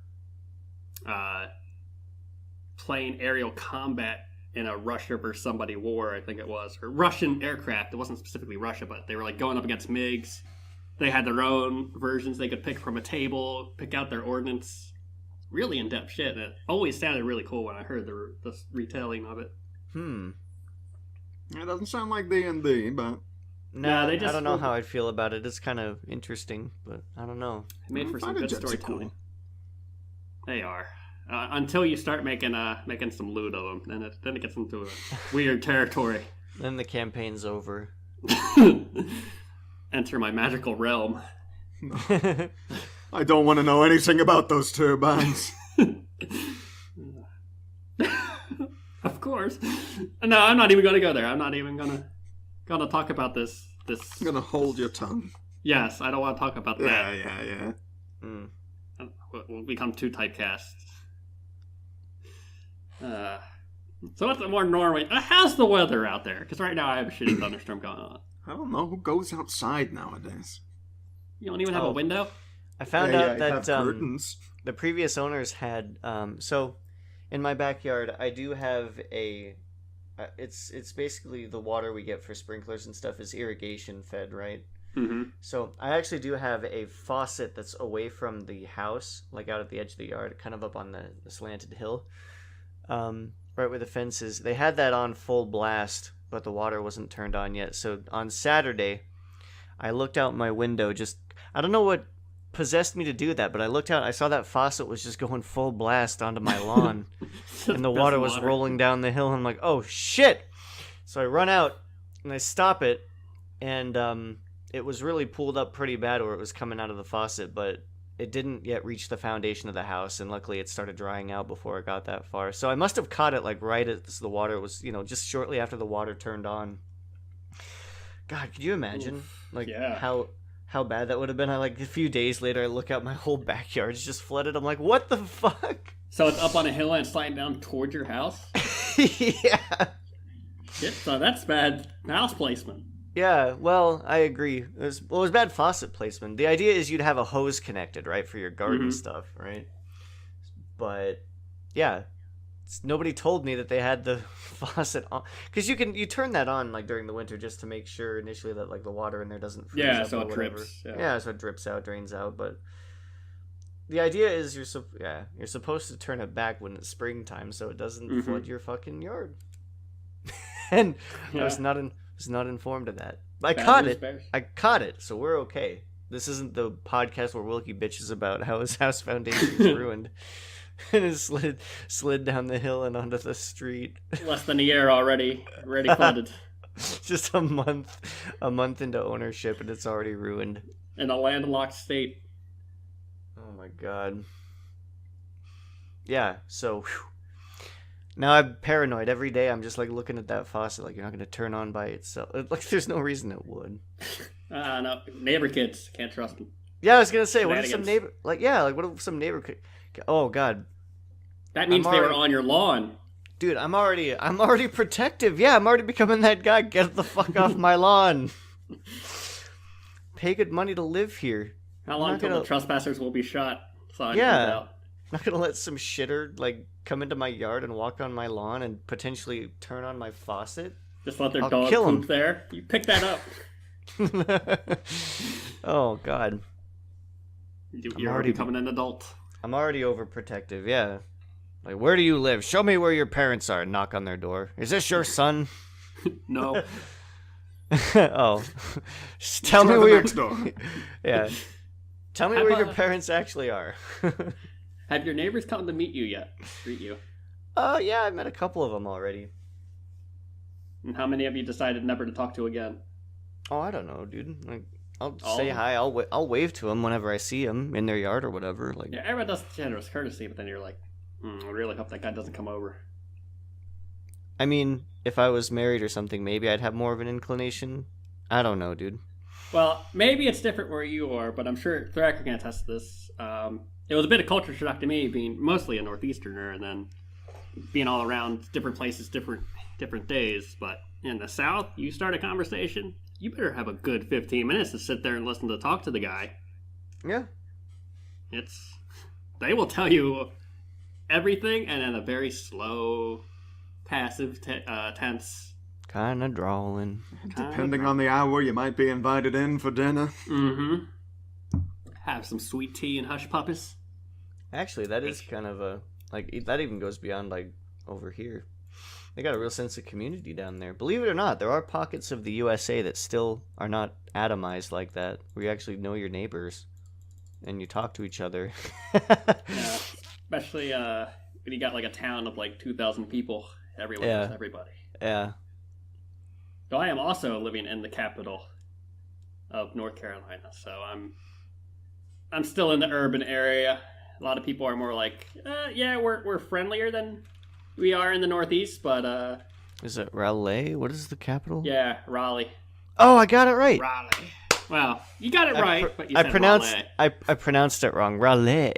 Speaker 1: playing aerial combat in a Russia versus somebody war, I think it was, or Russian aircraft. It wasn't specifically Russia, but they were like going up against MiGs. They had their own versions they could pick from a table, pick out their ordnance. Really in-depth shit, and it always sounded really cool when I heard the retelling of it.
Speaker 3: It doesn't sound like D&D, but...
Speaker 2: No, I don't know how I'd feel about it. It's kind of interesting, but I don't know.
Speaker 1: It made for some good storytelling.
Speaker 3: Cool.
Speaker 1: They are. Until you start making some loot of them, then it gets into a weird territory.
Speaker 2: Then the campaign's over.
Speaker 1: enter my magical realm.
Speaker 3: I don't want to know anything about those turbines.
Speaker 1: Of course. No, I'm not even going to go there. I'm not even going to talk about this.
Speaker 3: I'm going to hold your tongue.
Speaker 1: Yes, I don't want to talk about that.
Speaker 3: Yeah.
Speaker 1: We'll become too typecast. So what's the more normal? How's the weather out there? Because right now I have a shitty thunderstorm going on.
Speaker 3: I don't know who goes outside nowadays.
Speaker 1: You don't even have a window?
Speaker 2: I found out that
Speaker 3: curtains.
Speaker 2: The previous owners had so in my backyard I do have a it's basically the water we get for sprinklers and stuff is irrigation fed, right?
Speaker 1: Mm-hmm.
Speaker 2: So I actually do have a faucet that's away from the house, like out at the edge of the yard, kind of up on the slanted hill, right where the fence is. They had that on full blast, but the water wasn't turned on yet. So on Saturday, I looked out my window. I don't know what possessed me to do that, but I looked out. I saw that faucet was just going full blast onto my lawn, and the water was rolling down the hill. And I'm like, oh shit! So I run out and I stop it, and it was really pooled up pretty bad where it was coming out of the faucet, but it didn't yet reach the foundation of the house, and luckily it started drying out before it got that far. So I must have caught it like right as the water was, just shortly after the water turned on. God, could you imagine how bad that would have been? A few days later, I look out, my whole backyard is just flooded. I'm like, what the fuck?
Speaker 1: So it's up on a hill and it's sliding down towards your house?
Speaker 2: Yeah.
Speaker 1: Shit, so that's bad house placement.
Speaker 2: Yeah, well, I agree. It was bad faucet placement. The idea is you'd have a hose connected, right, for your garden stuff, right? But yeah, nobody told me that they had the faucet on, because you turn that on during the winter just to make sure initially that the water in there doesn't freeze up
Speaker 1: so
Speaker 2: or
Speaker 1: it
Speaker 2: whatever.
Speaker 1: drips.
Speaker 2: Yeah, so it drips out, drains out. But the idea is you're supposed to turn it back when it's springtime so it doesn't flood your fucking yard. And I was not informed of that. I caught it, so we're okay. This isn't the podcast where Wilkie bitches about how his house foundation is ruined and it slid down the hill and onto the street.
Speaker 1: Less than a year already flooded.
Speaker 2: Just a month into ownership and it's already ruined.
Speaker 1: In a landlocked state.
Speaker 2: Oh my god. Yeah, so now I'm paranoid. Every day I'm just looking at that faucet you're not going to turn on by itself. There's no reason it would.
Speaker 1: No. Neighbor kids. Can't trust them.
Speaker 2: Yeah, I was going to say, what if some neighbor... what if some neighbor... Oh, God.
Speaker 1: That means they were on your lawn.
Speaker 2: Dude, I'm already protective. Yeah, I'm already becoming that guy. Get the fuck off my lawn. Pay good money to live here.
Speaker 1: How long until the trespassers will be shot?
Speaker 2: Comes out. I'm not going to let some shitter, come into my yard and walk on my lawn and potentially turn on my faucet.
Speaker 1: Just let their dog poop there. You pick that up.
Speaker 2: Oh, God.
Speaker 1: You're already becoming an adult.
Speaker 2: I'm already overprotective, yeah. Where do you live? Show me where your parents are. Knock on their door. Is this your son?
Speaker 1: No.
Speaker 2: Oh. Tell me where
Speaker 3: next door.
Speaker 2: Yeah. Tell me where your parents actually are.
Speaker 1: Have your neighbors come to meet you yet? Greet you?
Speaker 2: Yeah, I've met a couple of them already.
Speaker 1: And how many have you decided never to talk to again?
Speaker 2: Oh, I don't know, dude. I'll say hi. I'll wave to them whenever I see them in their yard or whatever.
Speaker 1: Yeah, everyone does generous courtesy, but then you're like, I really hope that guy doesn't come over.
Speaker 2: I mean, if I was married or something, maybe I'd have more of an inclination. I don't know, dude.
Speaker 1: Well, maybe it's different where you are, but I'm sure Thrak can attest to this. It was a bit of culture shock to me, being mostly a Northeasterner, and then being all around different places, different days. But in the South, you start a conversation, you better have a good 15 minutes to sit there and listen to talk to the guy.
Speaker 2: Yeah.
Speaker 1: They will tell you everything, and in a very slow, passive, tense.
Speaker 2: Kind of drawling.
Speaker 3: Depending on the hour, you might be invited in for dinner.
Speaker 1: Mm-hmm. Have some sweet tea and hush puppies.
Speaker 2: Actually, that is kind of a... that even goes beyond, over here. They got a real sense of community down there. Believe it or not, there are pockets of the USA that still are not atomized like that, where you actually know your neighbors, and you talk to each other.
Speaker 1: Yeah, especially when you got, a town of, 2,000 people. Everyone knows everybody.
Speaker 2: Yeah.
Speaker 1: So I am also living in the capital. of North Carolina, so I'm still in the urban area. A lot of people are more like, yeah, we're friendlier than we are in the Northeast, but
Speaker 2: Is it Raleigh? What is the capital?
Speaker 1: yeah, Raleigh.
Speaker 2: Oh, I got it right.
Speaker 1: Raleigh. Well, you got it right, but you
Speaker 2: I
Speaker 1: said
Speaker 2: pronounced
Speaker 1: Raleigh.
Speaker 2: I pronounced it wrong. Raleigh.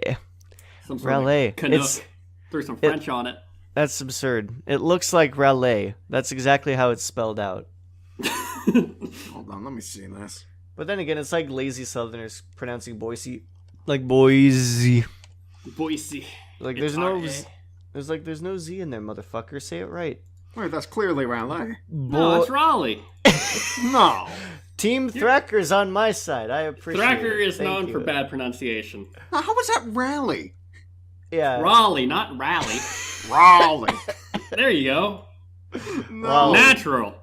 Speaker 1: Some sort
Speaker 2: Raleigh.
Speaker 1: Of Canuck.
Speaker 2: It's
Speaker 1: Threw some French on it.
Speaker 2: That's absurd. It looks like Raleigh. That's exactly how it's spelled out.
Speaker 3: Hold on, let me see this.
Speaker 2: But then again, it's like lazy Southerners pronouncing Boise, like Boise.
Speaker 1: Boise.
Speaker 2: Like
Speaker 1: It's
Speaker 2: there's no Z in there, motherfucker. Say it right.
Speaker 3: Wait, that's clearly Raleigh.
Speaker 1: No, it's Raleigh.
Speaker 3: No.
Speaker 2: Team Thracker's on my side. I appreciate
Speaker 1: Thacker
Speaker 2: it.
Speaker 1: is
Speaker 2: Thank
Speaker 1: known
Speaker 2: you.
Speaker 1: for bad pronunciation.
Speaker 3: Now, how was that Raleigh?
Speaker 2: Yeah.
Speaker 1: Raleigh, not Raleigh.
Speaker 3: Raleigh.
Speaker 1: There you go.
Speaker 3: No.
Speaker 2: Raleigh.
Speaker 1: Natural.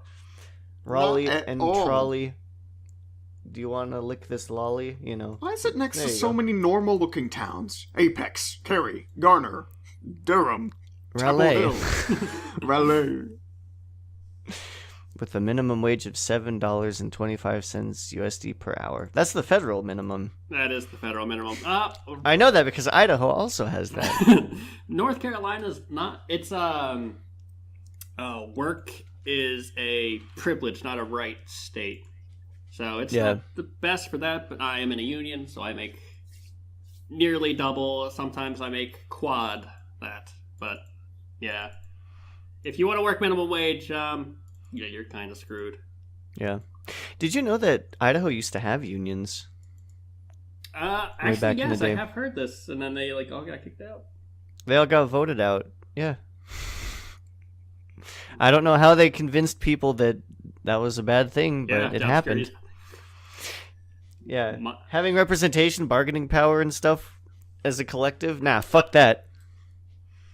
Speaker 2: Raleigh
Speaker 3: Not at
Speaker 2: and
Speaker 3: all.
Speaker 2: Trolley. Do you want to lick this lolly? You know.
Speaker 3: Why is it next
Speaker 2: There
Speaker 3: to
Speaker 2: you
Speaker 3: so
Speaker 2: go.
Speaker 3: many normal-looking towns? Apex, Cary, Garner, Durham, Chapel
Speaker 2: Raleigh.
Speaker 3: Hill. Raleigh.
Speaker 2: With a minimum wage of $7.25 USD per hour. That's the federal minimum.
Speaker 1: That is the federal minimum.
Speaker 2: I know that because Idaho also has that.
Speaker 1: North Carolina's not. It's work is a privilege, not a right state. So it's
Speaker 2: Yeah.
Speaker 1: not the best for that. But I am in a union, so I make nearly double. Sometimes I make quad that. But yeah, if you want to work minimum wage, yeah, you're kind of screwed.
Speaker 2: Yeah. Did you know that Idaho used to have unions?
Speaker 1: Actually,
Speaker 2: back in the
Speaker 1: yes, I
Speaker 2: day.
Speaker 1: have heard this, and then they all got kicked out.
Speaker 2: They all got voted out. Yeah. I don't know how they convinced people that that was a bad thing, but it
Speaker 1: job
Speaker 2: happened.
Speaker 1: security's-
Speaker 2: Yeah.
Speaker 1: My-
Speaker 2: Having representation, bargaining power, and stuff as a collective? Nah, fuck that.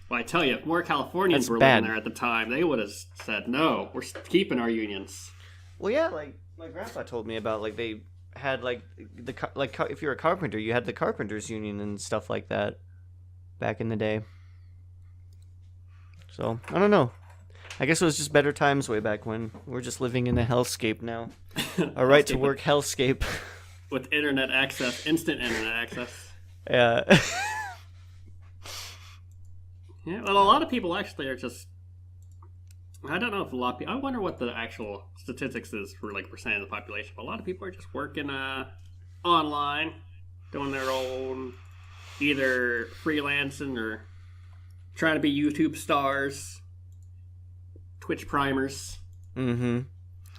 Speaker 1: Well, I tell you, if more Californians
Speaker 2: That's
Speaker 1: were
Speaker 2: bad.
Speaker 1: living there at the time, they would have said, no, we're keeping our unions.
Speaker 2: Well, yeah, like my grandpa told me about, like, they had, like, if you're a carpenter, you had the carpenters union and stuff like that back in the day. So, I don't know. I guess it was just better times way back when. We're just living in a hellscape now. A right to work hellscape.
Speaker 1: With internet access, instant internet access.
Speaker 2: Yeah.
Speaker 1: Yeah, well, a lot of people actually are just... I don't know if a lot of people... I wonder what the actual statistics is for, like, percent of the population, but a lot of people are just working online, doing their own, either freelancing or trying to be YouTube stars, Twitch primers.
Speaker 2: Mm-hmm.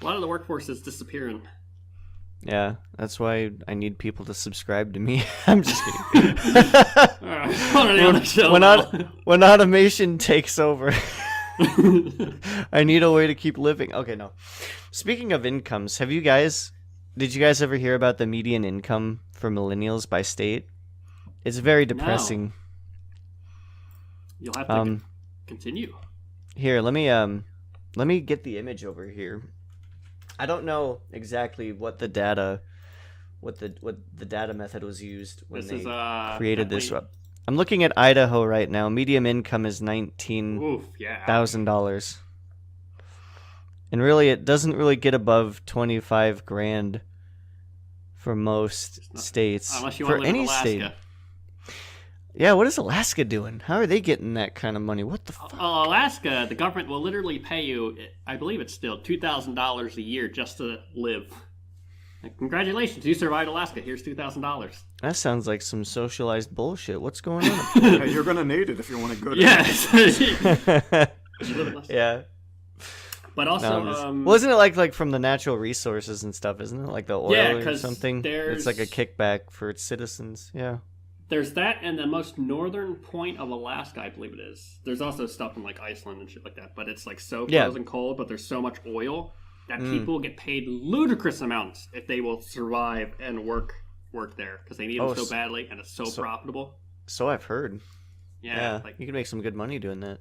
Speaker 1: A lot of the workforce is disappearing.
Speaker 2: Yeah, that's why I need people to subscribe to me. I'm just kidding. When automation takes over, I need a way to keep living. Okay, no. Speaking of incomes, did you guys ever hear about the median income for millennials by state? It's very depressing.
Speaker 1: You'll have to continue.
Speaker 2: Here, let me get the image over here. I don't know exactly what the data method was used when
Speaker 1: This
Speaker 2: they
Speaker 1: is
Speaker 2: created this.
Speaker 1: definitely-
Speaker 2: I'm looking at Idaho right now. Medium income is $19,000.
Speaker 1: Oof, yeah.
Speaker 2: And really, it doesn't really get above 25 grand for most states.
Speaker 1: Unless you
Speaker 2: for
Speaker 1: want to live in
Speaker 2: any
Speaker 1: Alaska.
Speaker 2: state. Yeah, what is Alaska doing? How are they getting that kind of money? What the fuck?
Speaker 1: Alaska, the government will literally pay you, I believe it's still $2,000 a year just to live. Like, congratulations, you survived Alaska. Here's $2,000.
Speaker 2: That sounds like some socialized bullshit. What's going on?
Speaker 3: Hey, you're gonna need it if you want to go to
Speaker 1: Yes. You live in Alaska.
Speaker 2: Yeah.
Speaker 1: But also,
Speaker 2: well, isn't it like from the natural resources and stuff? Isn't it like the oil
Speaker 1: Yeah,
Speaker 2: or
Speaker 1: 'cause
Speaker 2: something? It's like a kickback for its citizens. Yeah.
Speaker 1: there's that, and the most northern point of Alaska, I believe it is. There's also stuff in like Iceland and shit like that, but it's like so frozen cold, but there's so much oil that people get paid ludicrous amounts if they will survive and work there because they need them so badly, and it's so profitable.
Speaker 2: So I've heard.
Speaker 1: Yeah,
Speaker 2: Like you can make some good money doing that.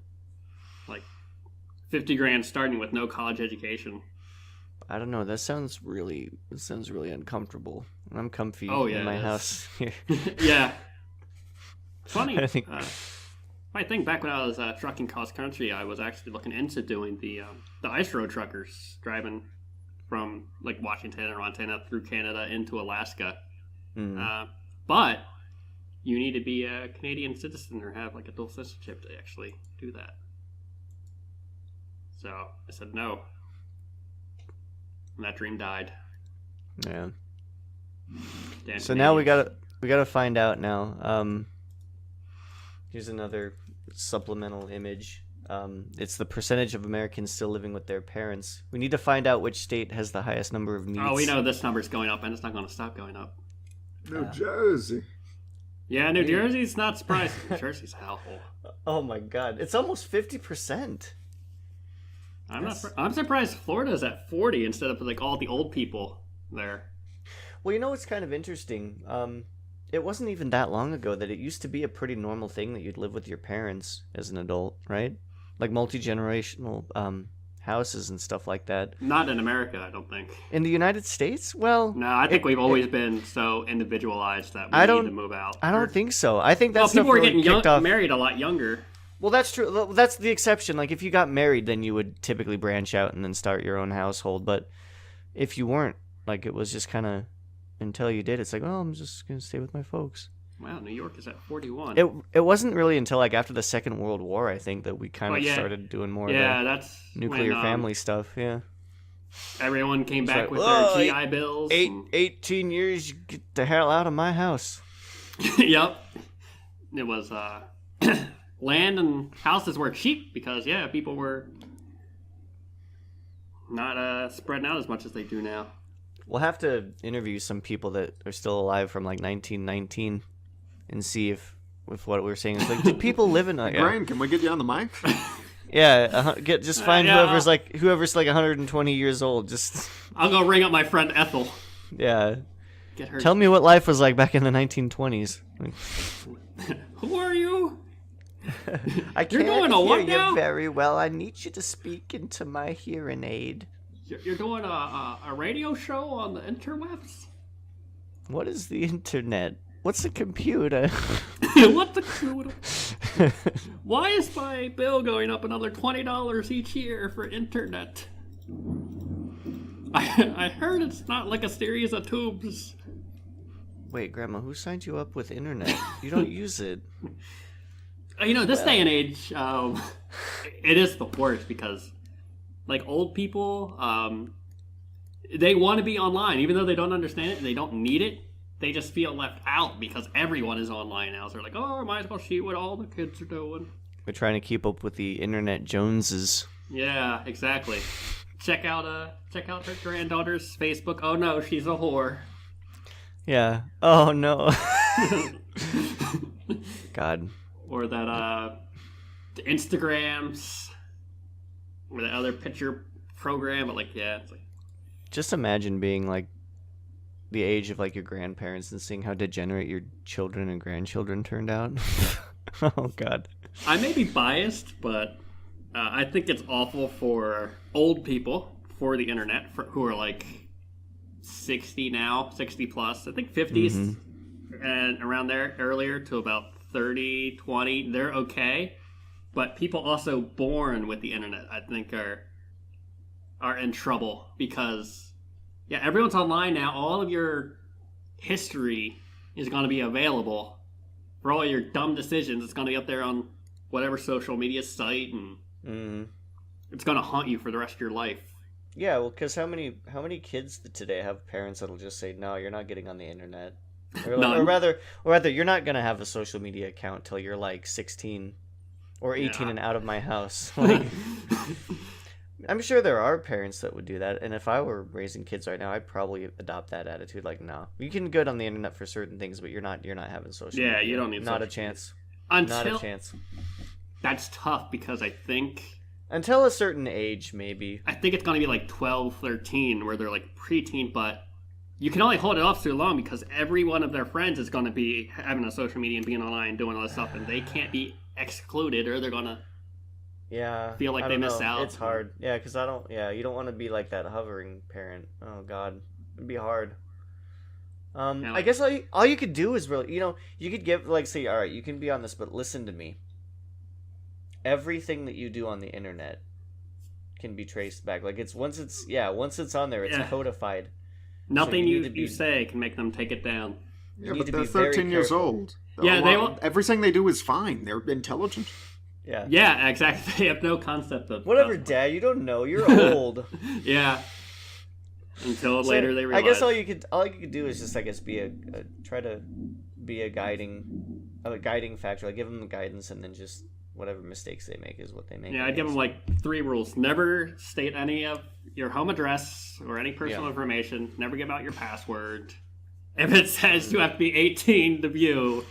Speaker 1: Like 50 grand starting with no college education.
Speaker 2: I don't know. That sounds really uncomfortable. I'm comfy in my
Speaker 1: it
Speaker 2: house here.
Speaker 1: Yeah. Funny.
Speaker 2: I think-
Speaker 1: I think back when I was trucking cross country, I was actually looking into doing the ice road truckers, driving from like Washington or Montana through Canada into Alaska.
Speaker 2: Mm.
Speaker 1: But you need to be a Canadian citizen or have like a dual citizenship to actually do that. So I said no. And that dream died.
Speaker 2: Yeah.
Speaker 1: Damn
Speaker 2: So now we
Speaker 1: Canadians.
Speaker 2: gotta find out now. Here's another supplemental image. It's the percentage of Americans still living with their parents. We need to find out which state has the highest number of meats.
Speaker 1: Oh, we know this number's going up, and it's not going to stop going up.
Speaker 3: New Jersey.
Speaker 1: Yeah, New Jersey's not surprised. New Jersey's hellhole.
Speaker 2: Oh my god, it's almost 50%.
Speaker 1: I'm surprised Florida's at 40 instead of like all the old people there.
Speaker 2: Well, you know what's kind of interesting? It wasn't even that long ago that it used to be a pretty normal thing that you'd live with your parents as an adult, right? Like multi-generational houses and stuff like that.
Speaker 1: Not in America, I don't think.
Speaker 2: In the United States? Well,
Speaker 1: No, I think we've always been so individualized that we
Speaker 2: I
Speaker 1: need
Speaker 2: don't-
Speaker 1: to move out.
Speaker 2: I don't think so. I think that's
Speaker 1: Well, people were
Speaker 2: really
Speaker 1: getting
Speaker 2: kicked off.
Speaker 1: married a lot younger.
Speaker 2: Well, that's true. Well, that's the exception. Like, if you got married, then you would typically branch out and then start your own household. But if you weren't, like, it was just kind of until you did. It's like, oh, I'm just gonna stay with my folks.
Speaker 1: Wow, New York is at 41.
Speaker 2: It wasn't really until like after the Second World War, I think, that we kind of
Speaker 1: yeah.
Speaker 2: started doing more
Speaker 1: Yeah,
Speaker 2: of
Speaker 1: that's
Speaker 2: the nuclear
Speaker 1: when,
Speaker 2: family stuff. Yeah.
Speaker 1: Everyone came back
Speaker 2: like,
Speaker 1: with
Speaker 2: "Whoa,
Speaker 1: their GI Bills. and-
Speaker 2: 18 years, you get the hell out of my house.
Speaker 1: Yep. It was land and houses were cheap because people were not spreading out as much as they do now.
Speaker 2: We'll have to interview some people that are still alive from like 1919 and see if what we're saying is like, did people live in a
Speaker 3: Brian, can we get you on the mic?
Speaker 2: just find
Speaker 1: yeah,
Speaker 2: whoever's like 120 years old. Just
Speaker 1: I'll go ring up my friend Ethel.
Speaker 2: yeah.
Speaker 1: Get her.
Speaker 2: Tell me what life was like back in the 1920s.
Speaker 1: Who are you?
Speaker 2: I can't
Speaker 1: doing a
Speaker 2: hear
Speaker 1: what
Speaker 2: you
Speaker 1: now?
Speaker 2: very well. I need you to speak into my hearing aid.
Speaker 1: You're doing a radio show on the interwebs?
Speaker 2: What is the internet? What's a computer?
Speaker 1: What the? Why is my bill going up another $20 each year for internet? I heard it's not like a series of tubes.
Speaker 2: Wait, Grandma, who signed you up with internet? You don't use it.
Speaker 1: This day and age, it is the worst because, like, old people, they want to be online, even though they don't understand it and they don't need it. They just feel left out because everyone is online now. So they're like, oh, I might as well see what all the kids are doing.
Speaker 2: We're trying to keep up with the internet Joneses.
Speaker 1: Yeah, exactly. Check out her granddaughter's Facebook. Oh no, she's a whore.
Speaker 2: Yeah. Oh no. God.
Speaker 1: Or that the Instagrams or the other picture program, but it's like
Speaker 2: Just imagine being like the age of like your grandparents and seeing how degenerate your children and grandchildren turned out. Oh God.
Speaker 1: I may be biased, but I think it's awful for old people for the internet who are like 60 now, 60 plus. I think 50s and around there earlier to about 30, 20. They're okay, but people also born with the internet, I think, are in trouble because everyone's online now. All of your history is going to be available for all your dumb decisions. It's going to be up there on whatever social media site, and it's going to haunt you for the rest of your life.
Speaker 2: Yeah, well, because how many kids today have parents that'll just say, "No, you're not getting on the internet," or rather, you're not gonna have a social media account till you're like 16 or 18 and out of my house. Like, I'm sure there are parents that would do that, and if I were raising kids right now, I'd probably adopt that attitude. Like, no, you can get on the internet for certain things, but you're not having social media.
Speaker 1: Yeah, you don't need
Speaker 2: not a
Speaker 1: social
Speaker 2: chance.
Speaker 1: Until,
Speaker 2: Not a chance.
Speaker 1: That's tough because I think
Speaker 2: Until a certain age, maybe.
Speaker 1: it's going to be like 12, 13, where they're like preteen, but you can only hold it off so long because every one of their friends is going to be having a social media and being online and doing all this stuff, and they can't be excluded or they're going to feel like
Speaker 2: I
Speaker 1: they
Speaker 2: don't
Speaker 1: miss
Speaker 2: know.
Speaker 1: out.
Speaker 2: It's hard. Yeah, because you don't want to be like that hovering parent. Oh, God. It'd be hard. I guess all you could do is really, you could give, like, say, all right, you can be on this, but listen to me. Everything that you do on the internet can be traced back. Like once it's on there, it's codified.
Speaker 1: Nothing
Speaker 2: So
Speaker 1: you say can make them take it down.
Speaker 3: Yeah, but they're 13 years old. Everything they do is fine. They're intelligent.
Speaker 2: Yeah.
Speaker 1: Yeah, exactly. They have no concept of
Speaker 2: whatever, Dad. You don't know. You're old.
Speaker 1: Yeah. Until later they realize.
Speaker 2: I guess all you could do is just try to be a guiding factor. Like give them the guidance, and then just whatever mistakes they make is what they make.
Speaker 1: Yeah, I'd give them like 3 rules: never state any of your home address or any personal information. Never give out your password. If it says you have to be 18 to view,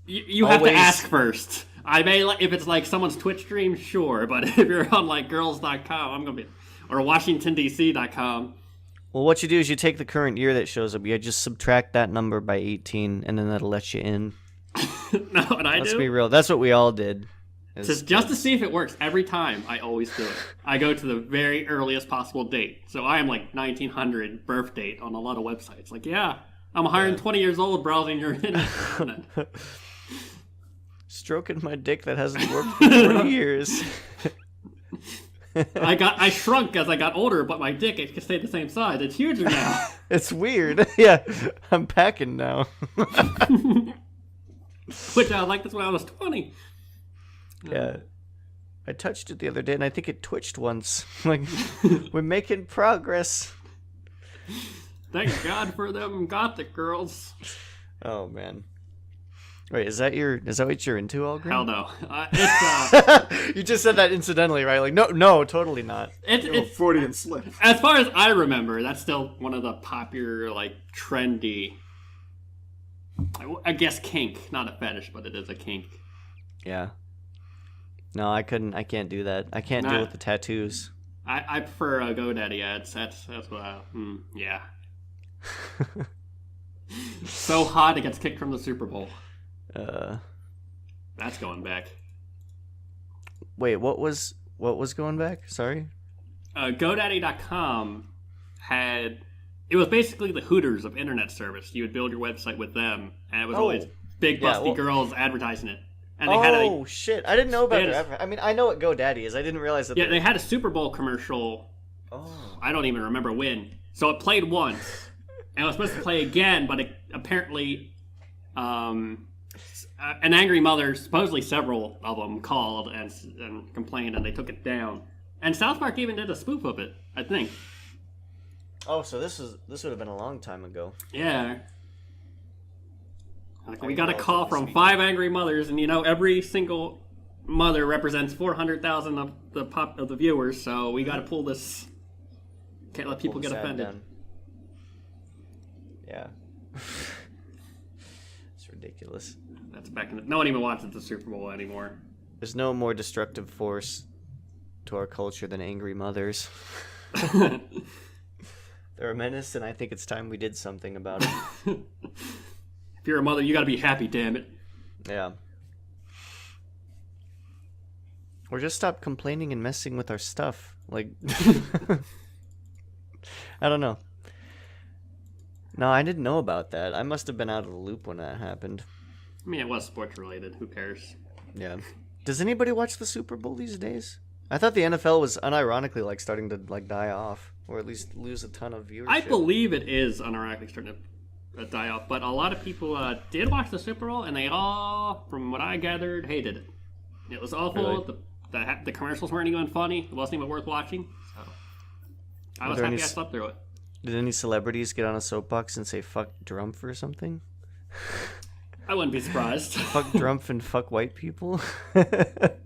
Speaker 1: you have to ask first. I may, if it's like someone's Twitch stream, sure, but if you're on like girls.com, I'm gonna be, or WashingtonDC.com.
Speaker 2: Well, what you do is you take the current year that shows up. You just subtract that number by 18, and then that'll let you in.
Speaker 1: No, what I do?
Speaker 2: Let's be real. That's what we all did.
Speaker 1: Just to see if it works. Every time, I always do it. I go to the very earliest possible date. So I am like 1900 birth date on a lot of websites. Like, yeah, I'm 120 years old browsing your internet.
Speaker 2: Stroking my dick that hasn't worked for 40 years.
Speaker 1: I shrunk as I got older, but my dick, it stayed the same size. It's huger now.
Speaker 2: It's weird. Yeah, I'm packing now.
Speaker 1: Which I like this when I was 20.
Speaker 2: Yeah. I touched it the other day, and I think it twitched once. Like, we're making progress.
Speaker 1: Thank God for them gothic girls.
Speaker 2: Oh, man. Wait, is that what you're into, Algren?
Speaker 1: Hell no. It's
Speaker 2: you just said that incidentally, right? Like, no, totally not.
Speaker 1: It's
Speaker 3: Freudian slip.
Speaker 1: As far as I remember, that's still one of the popular, like, trendy. I guess kink, not a fetish, but it is a kink.
Speaker 2: Yeah. No, I can't do that. I can't deal with the tattoos.
Speaker 1: I prefer GoDaddy ads. That's what yeah. So hot it gets kicked from the Super Bowl. That's going back.
Speaker 2: Wait, what was going back? Sorry?
Speaker 1: GoDaddy.com it was basically the Hooters of internet service. You would build your website with them, and it was always big busty girls advertising it. And they had
Speaker 2: shit! I didn't know about that. I mean, I know what GoDaddy is. I didn't realize that.
Speaker 1: Yeah, they had a Super Bowl commercial. Oh, I don't even remember when. So it played once, and it was supposed to play again, but it apparently, an angry mother, supposedly several of them, called and complained, and they took it down. And South Park even did a spoof of it, I think.
Speaker 2: Oh, so this would have been a long time ago.
Speaker 1: Yeah. Like, we got a call from 5 angry mothers, and every single mother represents 400,000 of the viewers, so we got to pull this. Can't let people get offended.
Speaker 2: Down. Yeah. It's ridiculous.
Speaker 1: That's back in no one even watches the Super Bowl anymore.
Speaker 2: There's no more destructive force to our culture than angry mothers. They're a menace, and I think it's time we did something about it.
Speaker 1: If you're a mother, you gotta be happy, damn it.
Speaker 2: Yeah. Or just stop complaining and messing with our stuff. Like, I don't know. No, I didn't know about that. I must have been out of the loop when that happened.
Speaker 1: I mean, it was sports related. Who cares?
Speaker 2: Yeah. Does anybody watch the Super Bowl these days? I thought the NFL was unironically starting to die off, or at least lose a ton of viewership.
Speaker 1: I believe it is unironically starting to die off, but a lot of people did watch the Super Bowl, and they all, from what I gathered, hated it. It was awful. Really? The commercials weren't even funny. It wasn't even worth watching. So I was happy I slept through it.
Speaker 2: Did any celebrities get on a soapbox and say "fuck Drumpf" or something?
Speaker 1: I wouldn't be surprised.
Speaker 2: Fuck Drumpf and fuck white people. I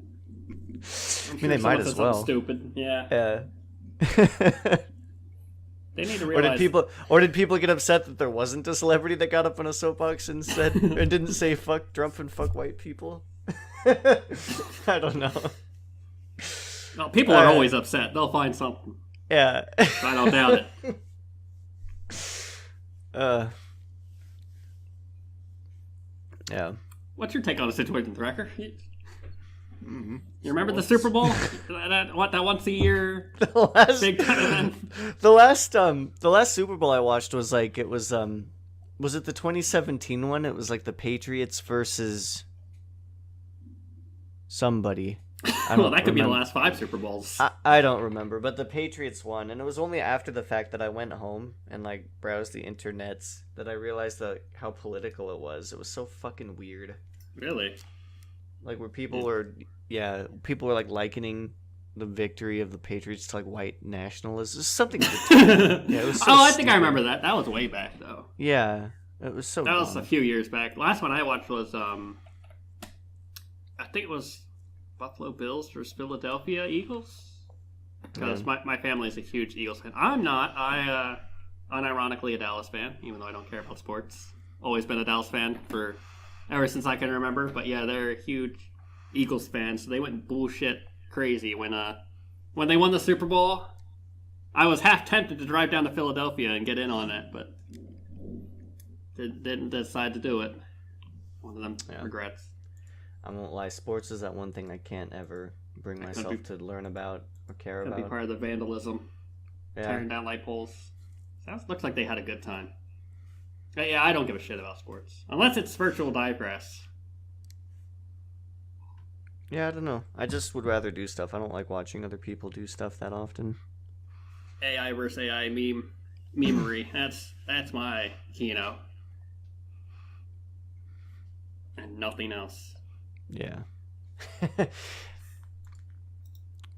Speaker 2: mean, they might as well.
Speaker 1: Stupid, yeah.
Speaker 2: Yeah.
Speaker 1: They need to realize.
Speaker 2: Or did people get upset that there wasn't a celebrity that got up on a soapbox and said and didn't say "fuck Drumpf" and "fuck white people"? I don't know.
Speaker 1: No, people are always upset. They'll find something.
Speaker 2: Yeah.
Speaker 1: I don't doubt it.
Speaker 2: Yeah.
Speaker 1: What's your take on the situation, Thracker? You remember the Super Bowl? that once a year big time event?
Speaker 2: The last Super Bowl I watched was it was it the 2017 one? It was like the Patriots versus somebody.
Speaker 1: Well, that could be the last 5 Super Bowls.
Speaker 2: I don't remember, but the Patriots won, and it was only after the fact that I went home and like browsed the internets that I realized that how political it was. It was so fucking weird.
Speaker 1: Really?
Speaker 2: Like where people were like likening the victory of the Patriots to like white nationalism. It's something. It was so
Speaker 1: I think I remember that. That was way back though.
Speaker 2: Yeah, it was so.
Speaker 1: That was a few years back. Last one I watched was I think it was Buffalo Bills versus Philadelphia Eagles. Because my family is a huge Eagles fan. I'm not. I unironically a Dallas fan, even though I don't care about sports. Always been a Dallas fan for ever since I can remember. But yeah, they're huge Eagles fans. So they went bullshit crazy when they won the Super Bowl. I was half tempted to drive down to Philadelphia and get in on it, but didn't decide to do it. One of them regrets.
Speaker 2: I won't lie. Sports is that one thing I can't ever bring myself to learn about or care about.
Speaker 1: That'd be part of the vandalism. Tearing down light poles. Looks like they had a good time. Yeah, I don't give a shit about sports. Unless it's virtual digress.
Speaker 2: Yeah, I don't know. I just would rather do stuff. I don't like watching other people do stuff that often.
Speaker 1: AI versus AI memery. That's my and nothing else.
Speaker 2: Yeah.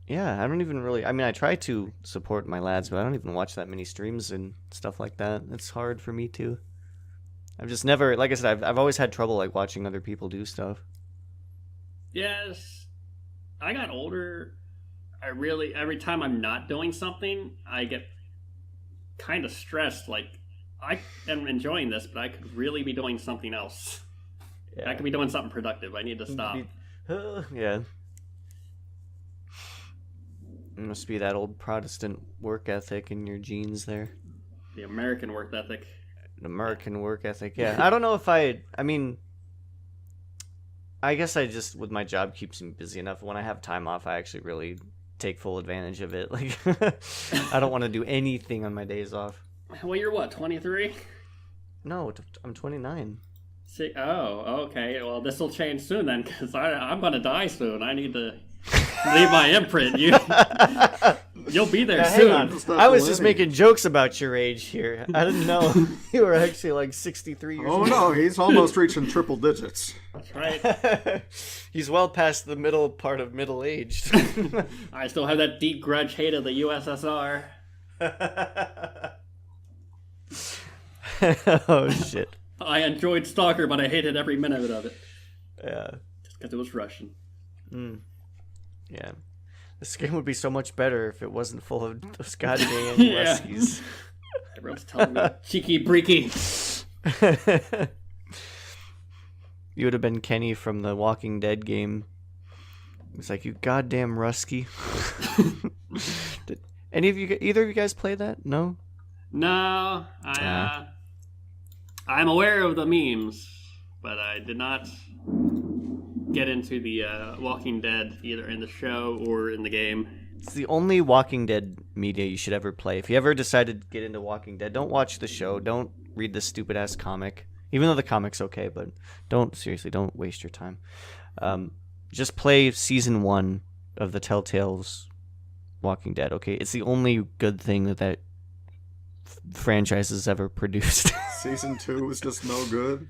Speaker 2: Yeah, I don't even really... I mean, I try to support my lads, but I don't even watch that many streams and stuff like that. It's hard for me to. I've just never... Like I said, I've always had trouble like watching other people do stuff.
Speaker 1: Yes. I got older. Every time I'm not doing something, I get kind of stressed. Like, I am enjoying this, but I could really be doing something else. Yeah. I could be doing something productive. I need to stop.
Speaker 2: Yeah. It must be that old Protestant work ethic in your genes there.
Speaker 1: The American work ethic.
Speaker 2: American work ethic, yeah. I don't know if I mean, I guess I just, with my job, keeps me busy enough. When I have time off, I actually really take full advantage of it. Like, I don't want to do anything on my days off.
Speaker 1: Well, you're what, 23?
Speaker 2: No, I'm 29.
Speaker 1: Oh, okay. Well, this will change soon then, because I'm going to die soon. I need to leave my imprint. You'll be there soon.
Speaker 2: I was just making jokes about your age here. I didn't know you were actually like 63 years old.
Speaker 3: Oh no, he's almost reaching triple digits.
Speaker 1: That's right.
Speaker 2: He's well past the middle part of middle-aged.
Speaker 1: I still have that deep grudge hate of the USSR.
Speaker 2: Oh shit.
Speaker 1: I enjoyed Stalker, but I hated every minute of it.
Speaker 2: Yeah.
Speaker 1: Just because it was Russian.
Speaker 2: Yeah. This game would be so much better if it wasn't full of those goddamn Ruskies.
Speaker 1: Everyone's telling me, cheeky breaky.
Speaker 2: You would have been Kenny from the Walking Dead game. It's like, you goddamn Rusky. Did either of you guys play that? No?
Speaker 1: No. I'm aware of the memes, but I did not get into the Walking Dead either in the show or in the game.
Speaker 2: It's the only Walking Dead media you should ever play. If you ever decided to get into Walking Dead, don't watch the show. Don't read the stupid-ass comic. Even though the comic's okay, but don't waste your time. Just play Season 1 of the Telltale's Walking Dead, okay? It's the only good thing that franchise has ever produced.
Speaker 3: Season 2 was just no good.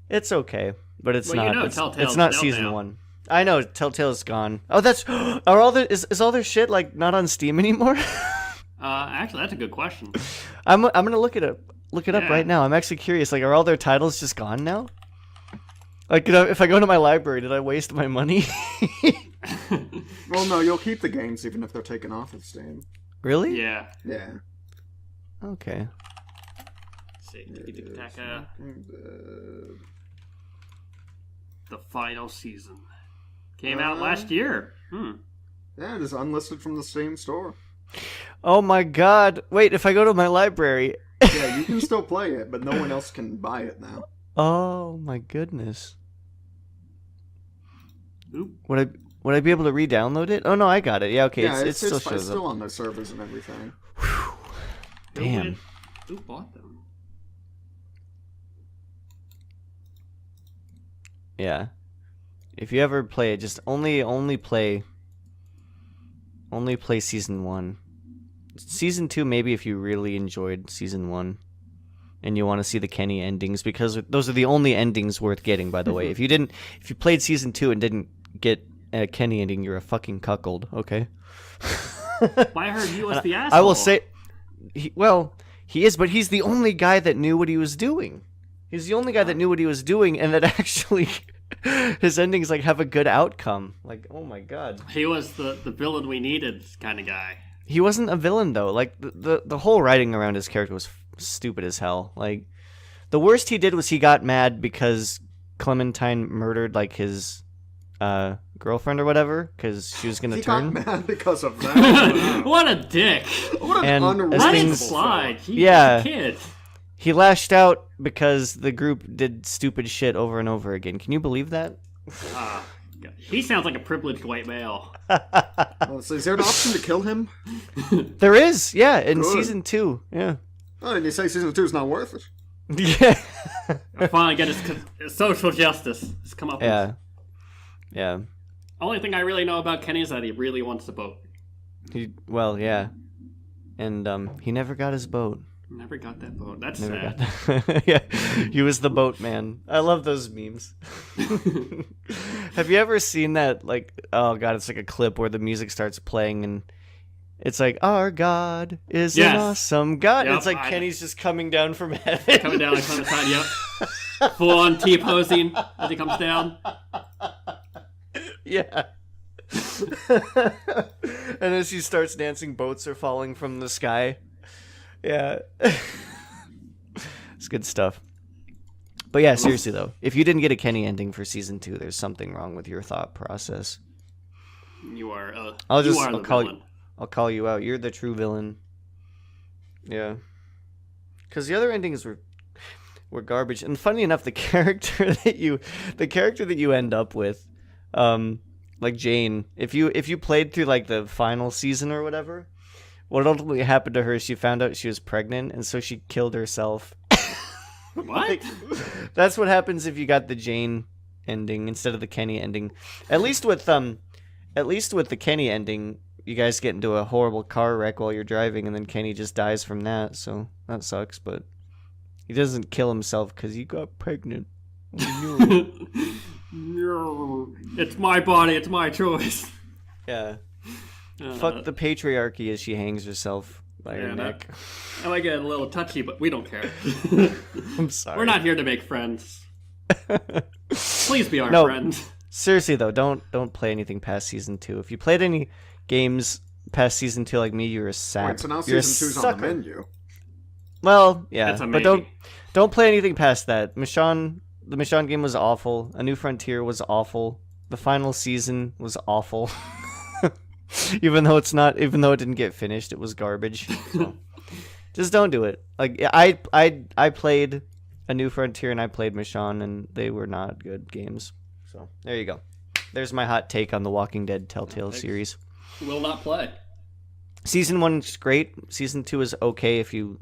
Speaker 2: It's okay, but it's not.
Speaker 1: Telltale's
Speaker 2: it's not
Speaker 1: out
Speaker 2: Season
Speaker 1: now.
Speaker 2: 1. I know Telltale's gone. Oh, that's is all their shit like not on Steam anymore?
Speaker 1: Actually, that's a good question.
Speaker 2: I'm gonna look it up right now. I'm actually curious. Like, are all their titles just gone now? Like, if I go to my library, did I waste my money?
Speaker 3: Well, no, you'll keep the games even if they're taken off of Steam.
Speaker 2: Really?
Speaker 1: Yeah.
Speaker 3: Yeah.
Speaker 2: Okay.
Speaker 1: Let's see. The final season came out last year.
Speaker 3: Yeah, it is unlisted from the Steam store.
Speaker 2: Oh my god. Wait, if I go to my library...
Speaker 3: Yeah, you can still play it, but no one else can buy it now.
Speaker 2: Oh my goodness.
Speaker 1: Oop.
Speaker 2: Would I be able to re-download it? Oh no, I got it. Yeah, okay.
Speaker 3: Yeah,
Speaker 2: it still
Speaker 3: it's
Speaker 2: shows
Speaker 3: still
Speaker 2: up.
Speaker 3: on their servers and everything.
Speaker 2: Damn.
Speaker 1: Who bought them?
Speaker 2: Yeah. If you ever play it, just only play Only play season 1. Season 2, maybe if you really enjoyed season 1 and you want to see the Kenny endings, because those are the only endings worth getting, by the way. If you played season 2 and didn't get a Kenny ending, you're a fucking cuckold, okay?
Speaker 1: I heard he was the asshole.
Speaker 2: I will say, he is, but he's the only guy that knew what he was doing. He's the only guy that knew what he was doing, and that actually his endings like have a good outcome. Like, oh my god,
Speaker 1: he was the villain we needed kind of guy.
Speaker 2: He wasn't a villain though. Like the whole writing around his character was stupid as hell. Like the worst he did was he got mad because Clementine murdered like his girlfriend or whatever because she was gonna turn.
Speaker 3: He got mad because of that.
Speaker 1: What a dick!
Speaker 3: What an unreasonable
Speaker 1: Let it slide. He's
Speaker 2: Yeah.
Speaker 1: a kid.
Speaker 2: He lashed out because the group did stupid shit over and over again. Can you believe that?
Speaker 1: He sounds like a privileged white male.
Speaker 3: So is there an option to kill him?
Speaker 2: There is, yeah, in
Speaker 3: Good.
Speaker 2: season 2, yeah.
Speaker 3: Oh, and you say season 2 is not worth it?
Speaker 2: Yeah.
Speaker 1: Finally get his social justice. His come up.
Speaker 2: Yeah. Yeah.
Speaker 1: Only thing I really know about Kenny is that he really wants the boat.
Speaker 2: Yeah. And he never got his boat.
Speaker 1: Never got that boat. That's
Speaker 2: Never
Speaker 1: sad.
Speaker 2: got that. Yeah. He was the boat man. I love those memes. Have you ever seen that, like, oh god, it's like a clip where the music starts playing and it's like, our God is an awesome God.
Speaker 1: Yep,
Speaker 2: it's like Kenny's just coming down from heaven.
Speaker 1: Coming down like on the side, yep. Full on T-posing as he comes down.
Speaker 2: Yeah. And as he starts dancing, boats are falling from the sky. Yeah. It's good stuff. But yeah, seriously though, if you didn't get a Kenny ending for season 2, there's something wrong with your thought process.
Speaker 1: You are
Speaker 2: I'll
Speaker 1: the villain.
Speaker 2: I'll call you out. You're the true villain. Yeah. Because the other endings were garbage. And funny enough, the character that you end up with, like Jane, if you played through like the final season or whatever, what ultimately happened to her is she found out she was pregnant, and so she killed herself.
Speaker 1: What?
Speaker 2: Like, that's what happens if you got the Jane ending instead of the Kenny ending. At least with the Kenny ending, you guys get into a horrible car wreck while you're driving, and then Kenny just dies from that. So that sucks. But he doesn't kill himself because he got pregnant.
Speaker 1: It's my body. It's my choice.
Speaker 2: Yeah. Fuck the patriarchy as she hangs herself by her neck.
Speaker 1: I might get a little touchy, but we don't care.
Speaker 2: I'm sorry.
Speaker 1: We're not here to make friends. Please be our friend.
Speaker 2: Seriously though, don't play anything past season 2. If you played any games past season 2 like me, you're a sap.
Speaker 3: Wait, so now
Speaker 2: You're
Speaker 3: season 2's on the menu.
Speaker 2: Well, yeah,
Speaker 1: That's a
Speaker 2: but
Speaker 1: maybe.
Speaker 2: don't play anything past that. The Michonne game was awful. A New Frontier was awful. The final season was awful. even though it didn't get finished, it was garbage. So just don't do it. Like I played A New Frontier and I played Michonne, and they were not good games. So there you go. There's my hot take on the Walking Dead Telltale series.
Speaker 1: Will not play.
Speaker 2: Season 1 is great. Season 2 is okay if you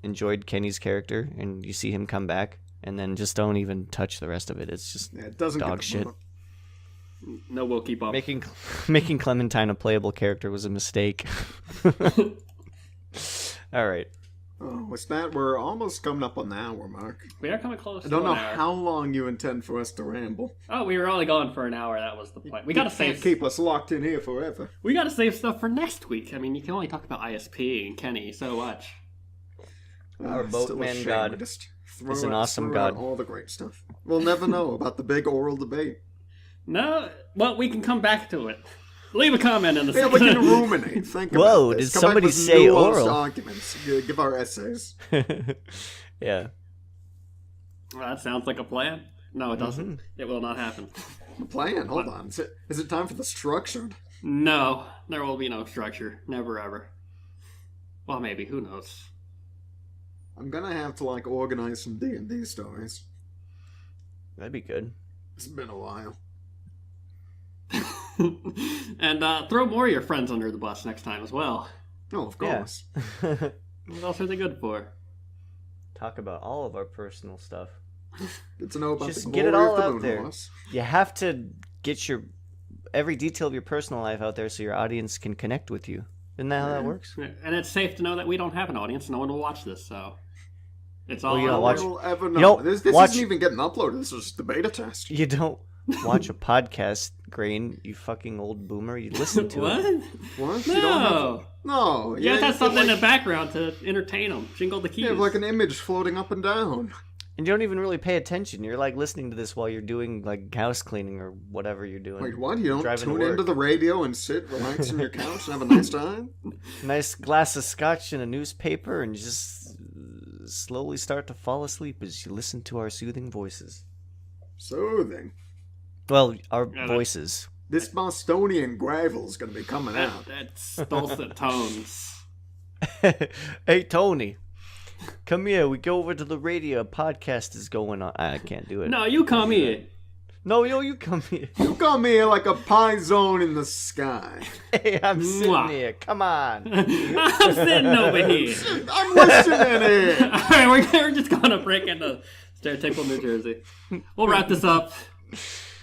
Speaker 2: enjoyed Kenny's character and you see him come back, and then just don't even touch the rest of it. It's just
Speaker 3: It doesn't
Speaker 2: dog
Speaker 3: get
Speaker 2: shit.
Speaker 1: No, we'll keep up.
Speaker 2: Making Clementine a playable character was a mistake. All right.
Speaker 3: Oh, with that, we're almost coming up on the hour mark.
Speaker 1: We are coming close.
Speaker 3: I don't
Speaker 1: to
Speaker 3: know
Speaker 1: an hour.
Speaker 3: how long you intend for us to ramble.
Speaker 1: Oh, we were only gone for an hour. That was the point. We gotta
Speaker 3: Can't
Speaker 1: save.
Speaker 3: keep us locked in here forever.
Speaker 1: We gotta save stuff for next week. I mean, you can only talk about ISP and Kenny so much.
Speaker 2: Our
Speaker 3: Still a
Speaker 2: boatman
Speaker 3: shame.
Speaker 2: god
Speaker 3: We just
Speaker 2: is an awesome
Speaker 3: throw out
Speaker 2: god.
Speaker 3: all the great stuff. We'll never know about the big oral debate.
Speaker 1: No, well, we can come back to it. Leave a comment in the
Speaker 3: Yeah, we can ruminate. Think
Speaker 2: Whoa,
Speaker 3: about this.
Speaker 2: did
Speaker 3: Come back
Speaker 2: somebody
Speaker 3: with
Speaker 2: say
Speaker 3: nuanced
Speaker 2: oral?
Speaker 3: arguments. Give our essays.
Speaker 2: Yeah.
Speaker 1: Well, that sounds like a plan. No, it doesn't. It will not happen.
Speaker 3: The plan? Hold on. Is it time for the structured?
Speaker 1: No, there will be no structure. Never ever. Well, maybe. Who knows?
Speaker 3: I'm gonna have to organize some D&D stories.
Speaker 2: That'd be good.
Speaker 3: It's been a while.
Speaker 1: And throw more of your friends under the bus next time as well.
Speaker 3: Oh, of course.
Speaker 1: What else are they good for?
Speaker 2: Talk about all of our personal stuff.
Speaker 3: Good to know about
Speaker 2: Just
Speaker 3: the
Speaker 2: get
Speaker 3: glory
Speaker 2: it all
Speaker 3: of the
Speaker 2: out
Speaker 3: moon
Speaker 2: there.
Speaker 3: horse.
Speaker 2: You have to get your every detail of your personal life out there so your audience can connect with you. Isn't that how that works?
Speaker 1: And it's safe to know that we don't have an audience. No one will watch this, so it's all.
Speaker 2: Well, you don't
Speaker 3: No
Speaker 2: watch-
Speaker 3: one will ever know.
Speaker 2: you don't
Speaker 3: This
Speaker 2: watch-
Speaker 3: isn't even getting uploaded. This is the beta test.
Speaker 2: You don't watch a podcast, Grain, you fucking old boomer. You listen to
Speaker 1: What?
Speaker 2: it.
Speaker 3: What? You don't have...
Speaker 1: No.
Speaker 3: No.
Speaker 1: You have to have something in
Speaker 3: like,
Speaker 1: the background to entertain them. Jingle the keys.
Speaker 3: You have like an image floating up and down.
Speaker 2: And you don't even really pay attention. You're like listening to this while you're doing like house cleaning or whatever you're doing.
Speaker 3: Wait, what? You don't
Speaker 2: Driving to
Speaker 3: tune
Speaker 2: work.
Speaker 3: into the radio and sit, relax on your couch, and have a nice time?
Speaker 2: Nice glass of scotch and a newspaper, and you just slowly start to fall asleep as you listen to our soothing voices.
Speaker 3: Soothing.
Speaker 2: Well, our
Speaker 1: Yeah,
Speaker 2: voices.
Speaker 3: This Bostonian gravel's gonna be coming out.
Speaker 1: That's dulcet tones.
Speaker 2: Hey, Tony. Come here. We go over to the radio. A podcast is going on. I can't do it.
Speaker 1: No, you come here.
Speaker 2: No, yo, you come here.
Speaker 3: You come here like a pie zone in the sky.
Speaker 2: Hey, I'm sitting
Speaker 1: Mwah.
Speaker 2: here. Come on.
Speaker 1: I'm sitting over here.
Speaker 3: I'm listening here.
Speaker 1: All right, we're just gonna break into stereotypical New Jersey. We'll wrap this up.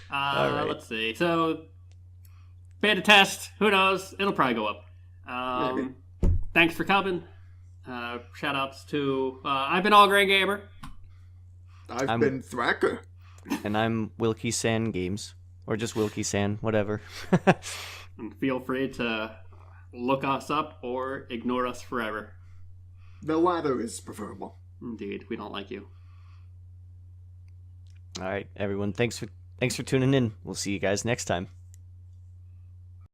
Speaker 2: right.
Speaker 1: Let's see. So, beta test. Who knows? It'll probably go up.
Speaker 3: Maybe.
Speaker 1: Thanks for coming. Shout outs to I've been All Grain Gamer.
Speaker 3: I've been Thracker.
Speaker 2: And I'm Wilkie San Games. Or just Wilkie San, whatever.
Speaker 1: And feel free to look us up or ignore us forever.
Speaker 3: The latter is preferable.
Speaker 1: Indeed, we don't like you.
Speaker 2: All right, everyone. Thanks for tuning in. We'll see you guys next time.